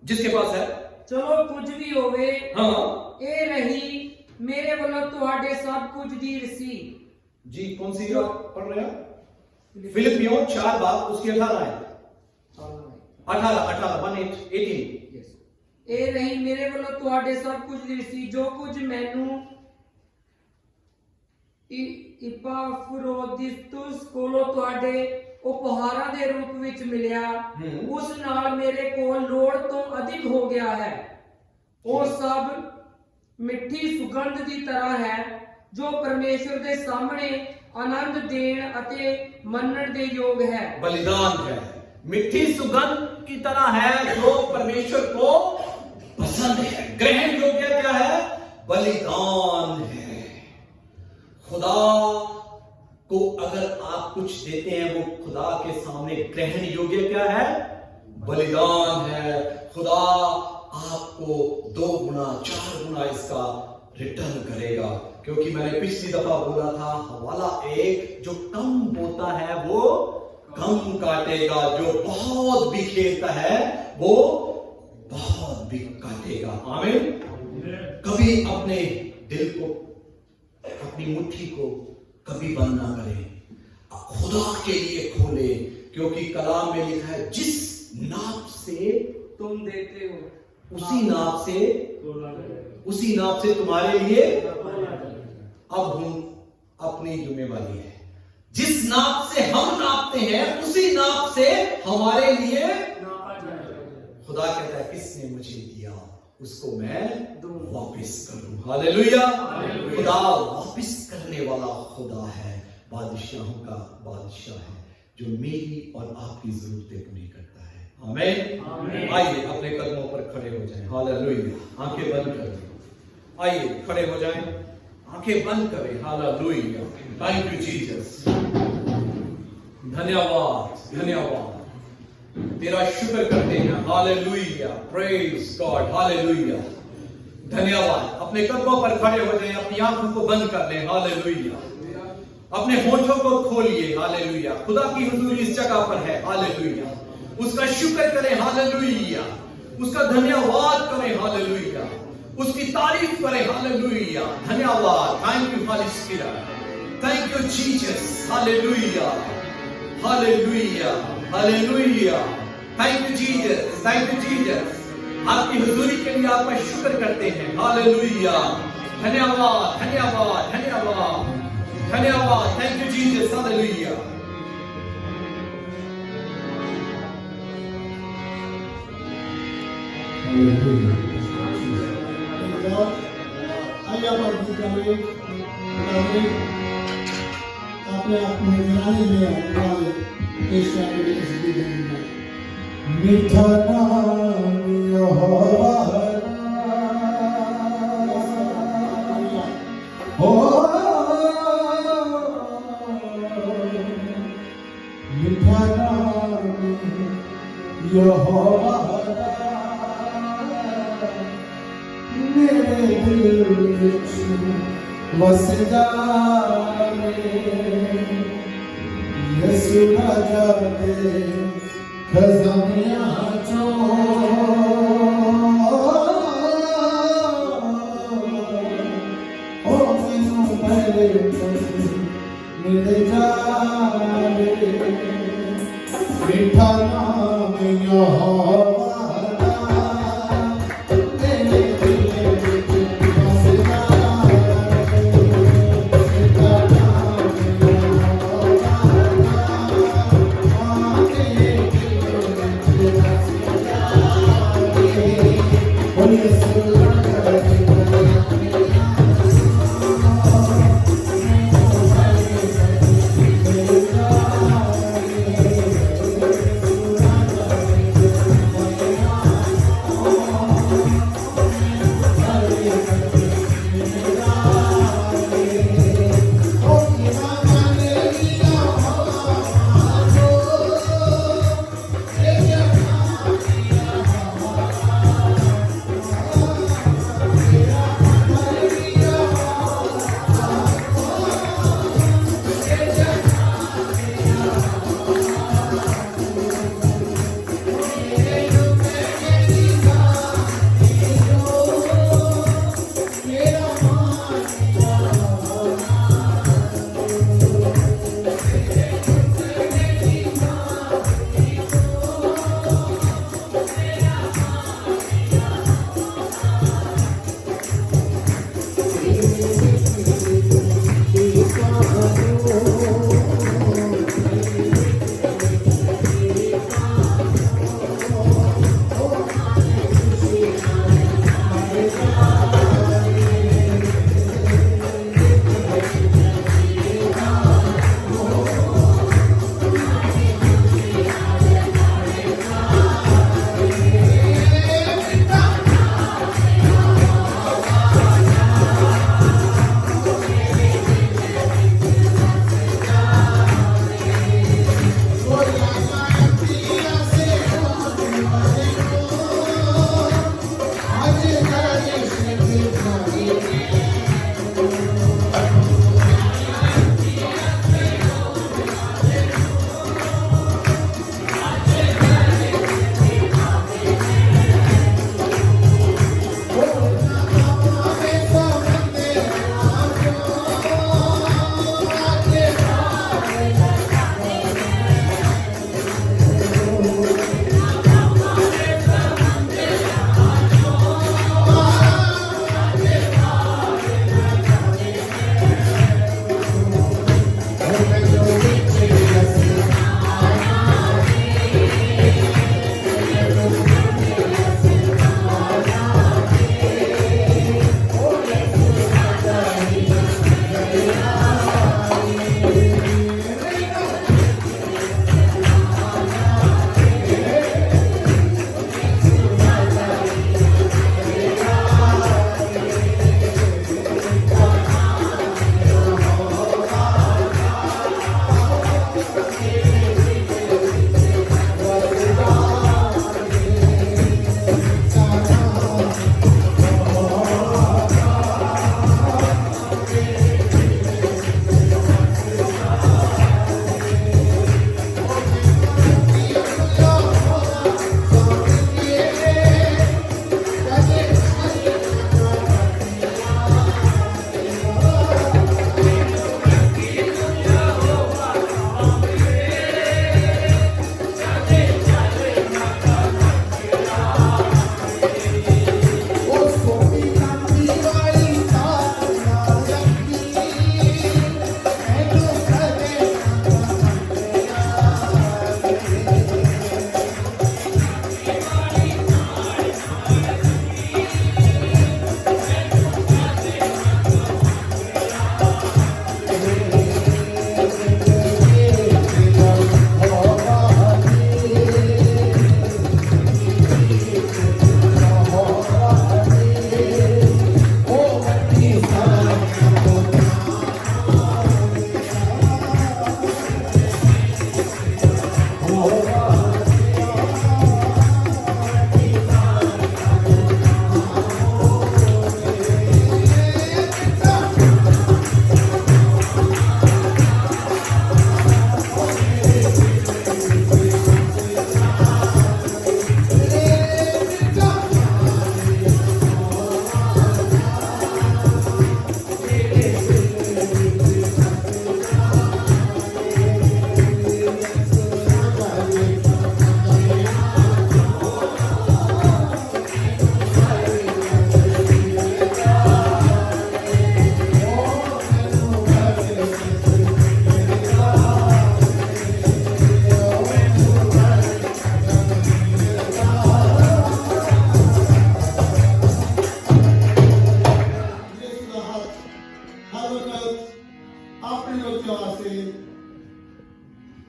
जिसके पास है। चलो कुछ भी होवे, हाँ ए रही मेरे वालों तुहाडे सब कुछ दी रसी। जी, कौन सी पढ़ रहे हैं? फिलिपियों 4 बाब उसकी 18 है। 18 ए रही मेरे वालों तुहाडे सब कुछ दी रसी, जो कुछ मैनू इपाफ्रोदितुस कोलों तुहाडे उपहारां दे रूप विच मिलिया, उस नाल मेरे कोल लोड़ तो अधिक हो गया है। वो सब मिठी सुगंध की तरह है, जो परमेश्वर के सामने आनंद देण अते मनण दे योग है। बलिदान है, मिठी सुगंध की तरह है, जो परमेश्वर को पसंद है। ग्रहण योग्य क्या है? बलिदान है। खुदा को अगर आप कुछ देते हैं, वो खुदा के सामने ग्रहण योग्य क्या है? बलिदान है। खुदा आपको 2 गुना 4 गुना इसका रिटर्न करेगा। क्योंकि मैंने पिछली दफा बोला था, हवाला 1, जो कम बोता है वो कम काटेगा, जो बहुत भी खेलता है वो बहुत भी काटेगा। आमीन। कभी अपने दिल को, अपनी मुट्ठी को कभी बंद ना करें, खुदा के लिए खोले। क्योंकि कलाम में लिखा है, जिस नाप से तुम देते हो उसी नाप से तुम्हारे लिए। अब हम अपनी जिम्मेवारी है, जिस नाप से हम नापते हैं उसी नाप से हमारे लिए खुदा कहता है, किसने मुझे दिया उसको मैं वापस करूं। हालेलुया। खुदा वापस करने वाला खुदा है, बादशाहों का बादशाह है, जो मेरी और आपकी जरूरतें पूरी करता है। आमीन। आइए अपने कदमों पर खड़े हो जाएं। हालेलुया। आंखें बंद करें। आइए खड़े हो जाएं, आंखें बंद करें। हालेलुया। Thank you Jesus. धन्यवाद, धन्यवाद, तेरा शुक्र करते हैं। हालेलुया। Praise God. हालेलुया। धन्यवाद। अपने कदमों पर खड़े हो जाएं, अपनी आंखों को बंद कर लें। हालेलुया। अपने होठों को खोलिए। हालेलुया। खुदा की हुजूरी इस जगह पर है। हालेलुया। उसका शुक्र करें। हालेलुया। उसका धन्यवाद करें। हालेलुया। उसकी तारीफ करें। हालेलुया। धन्यवाद। Thank you Holi spirit. Thank you Jesus. Hallelujah. Hallelujah. Hallelujah. Thank you Jesus. Thank you Jesus. आपकी हुजूरी के लिए आपका शुक्र करते हैं। हालेलुया। धन्यवाद, धन्यवाद, धन्यवाद। धन्यवाद, थैंक यू जीसस, हालेलुया। आइए आप गीत गाइए, अपने आप में गिराने में वाले पेश करेंगे इस गीत में। मीठा नाम यहोवा हो, मीठा नाम यहोवा मेरे दिल विच वस जावे, यीशु राजा दे खजानियां चो ओ मैनू पहले मिल जावे, मीठा नाम यहोवा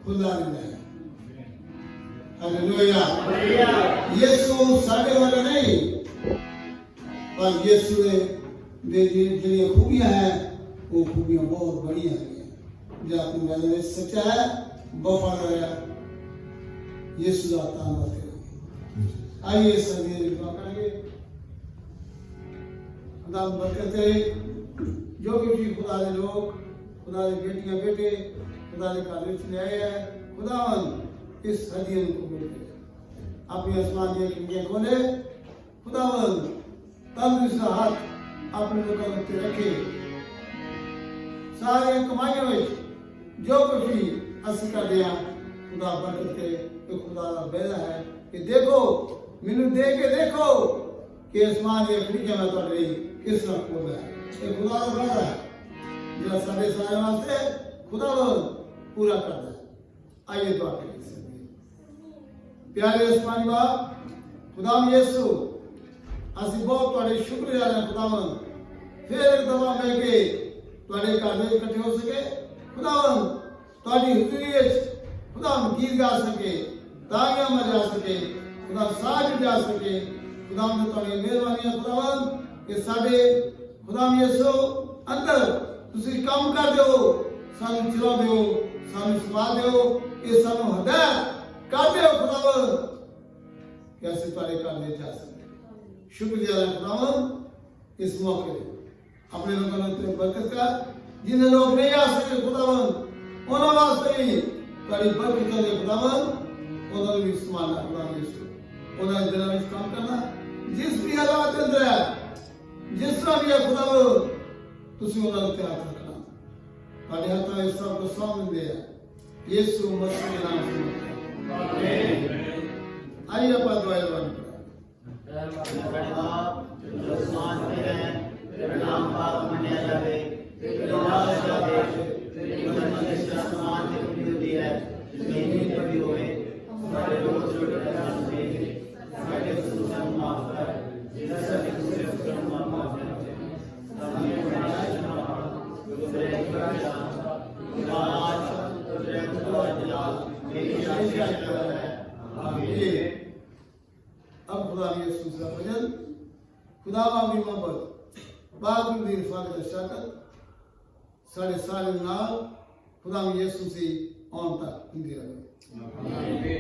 खुदा दिंदा है। हालेलुया। यीशु साढ़े वाला नहीं, पर यीशु दे जिहड़ियां खूबियां हैं वो खूबियां बहुत बढ़िया हैं। जो अपने वाले में सच्चा है, वफादार है, यीशु का धन्यवाद करें। आइए सभी दुआ करेंगे। खुदा बरकत दे, जो भी खुदा दे लोग, खुदा दे बेटियां बेटे खुदा दे घर विच ले आए हैं, खुदावन इस हदीये को कबूल करे। अपनी आसमान की खिड़कियां खोले, खुदावन तंदुरुस्त हाथ अपने लोगों के रखे। सारे कमाइयों में जो कुछ भी अस कर दिया खुदा बरकत के, तो खुदा का बेदा है कि देखो मैनू दे के देखो कि आसमान की खिड़कियां मैं तुहाडे लई किस तरह खोल है। ये खुदा का बेदा है जो सारे सारे वास्ते खुदा पूरा करता है। आइए दुआ करें। प्यारे आसमानी बाप, खुदाम यीशु ਅਸੀਂ ਬਹੁਤ ਤੁਹਾਡੇ ਸ਼ੁਕਰਗੁਜ਼ਾਰ ਹਾਂ ਖੁਦਾਵੰਦ, ਫਿਰ ਇੱਕ ਦਫਾ ਮਿਲ ਕੇ ਤੁਹਾਡੇ ਘਰ ਵਿੱਚ ਇਕੱਠੇ ਹੋ ਸਕੇ ਖੁਦਾਵੰਦ, ਤੁਹਾਡੀ ਹਜ਼ੂਰੀ ਵਿੱਚ ਖੁਦਾਵੰਦ ਗੀਤ ਗਾ ਸਕੇ, ਤਾਲੀਆਂ ਵਜਾ ਸਕੇ, ਖੁਦਾ ਸਾਜ ਵਜਾ ਸਕੇ। ਖੁਦਾਵੰਦ ਤੁਹਾਡੀ ਮਿਹਰਬਾਨੀ ਹੈ ਖੁਦਾਵੰਦ ਕਿ ਸਾਡੇ ਖੁਦਾਮ ਯਿਸੂ ਅੰਦਰ ਤੁਸੀਂ ਕੰਮ ਕਰ ਦਿਓ, ਸਾਨੂੰ ਚਲਾ ਦਿਓ, ਸਾਨੂੰ ਸਮਾ ਦਿਓ, ਇਹ ਸਾਨੂੰ ਹਦਾਇਤ ਕਰ ਦਿਓ ਖੁਦਾਵੰਦ ਕਿ ਅਸੀਂ ਤੁਹਾਡੇ ਘਰ ਵਿੱਚ ਜਾ ਸਕੀਏ। शुक्रिया खुदावंद इस मौके अपने लोगों ने बरकत कर, जिन्हें लोग नहीं आ सके खुदावंद उन्होंने वास्ते भी बड़ी बरकत दे खुदावंद, उन्होंने भी संभालना खुदावंद यीशु, उन्होंने दिलों में काम करना जिस भी हालात के अंदर है, जिस तरह भी है खुदावंद तुसी उन्होंने त्याग रखना, ਤੁਹਾਡੇ ਹੱਥਾਂ ਵਿੱਚ ਸਭ ਕੁਝ ਸੌਂਪਦੇ ਆ ਯीशु मसीह के नाम से आमीन। आइए ਆਪਾਂ ਦੁਆ करें। बड़े बाप जो आसमान में है, तेरा नाम पाक मनाया जावे, तेरी राज जावे, तेरी मर्जी से आसमान में खुली होती है, जमीन पर भी होवे। हमारे रोज रोटी का दान दे, हमारे कसूर हम माफ कर, जैसा कि तू मेरे कसूर हम माफ कर। हमें बनाया ना, जो तेरे कराया, आज तेरे को जलाल मेरी शादी कर है। आमीन। अब खुदा यीशु का फजल, खुदा की मोहब्बत, बाप की रिफात का शौकत साढ़े सारे नाल खुदा यीशु से ऑन तक हिंदी रहे।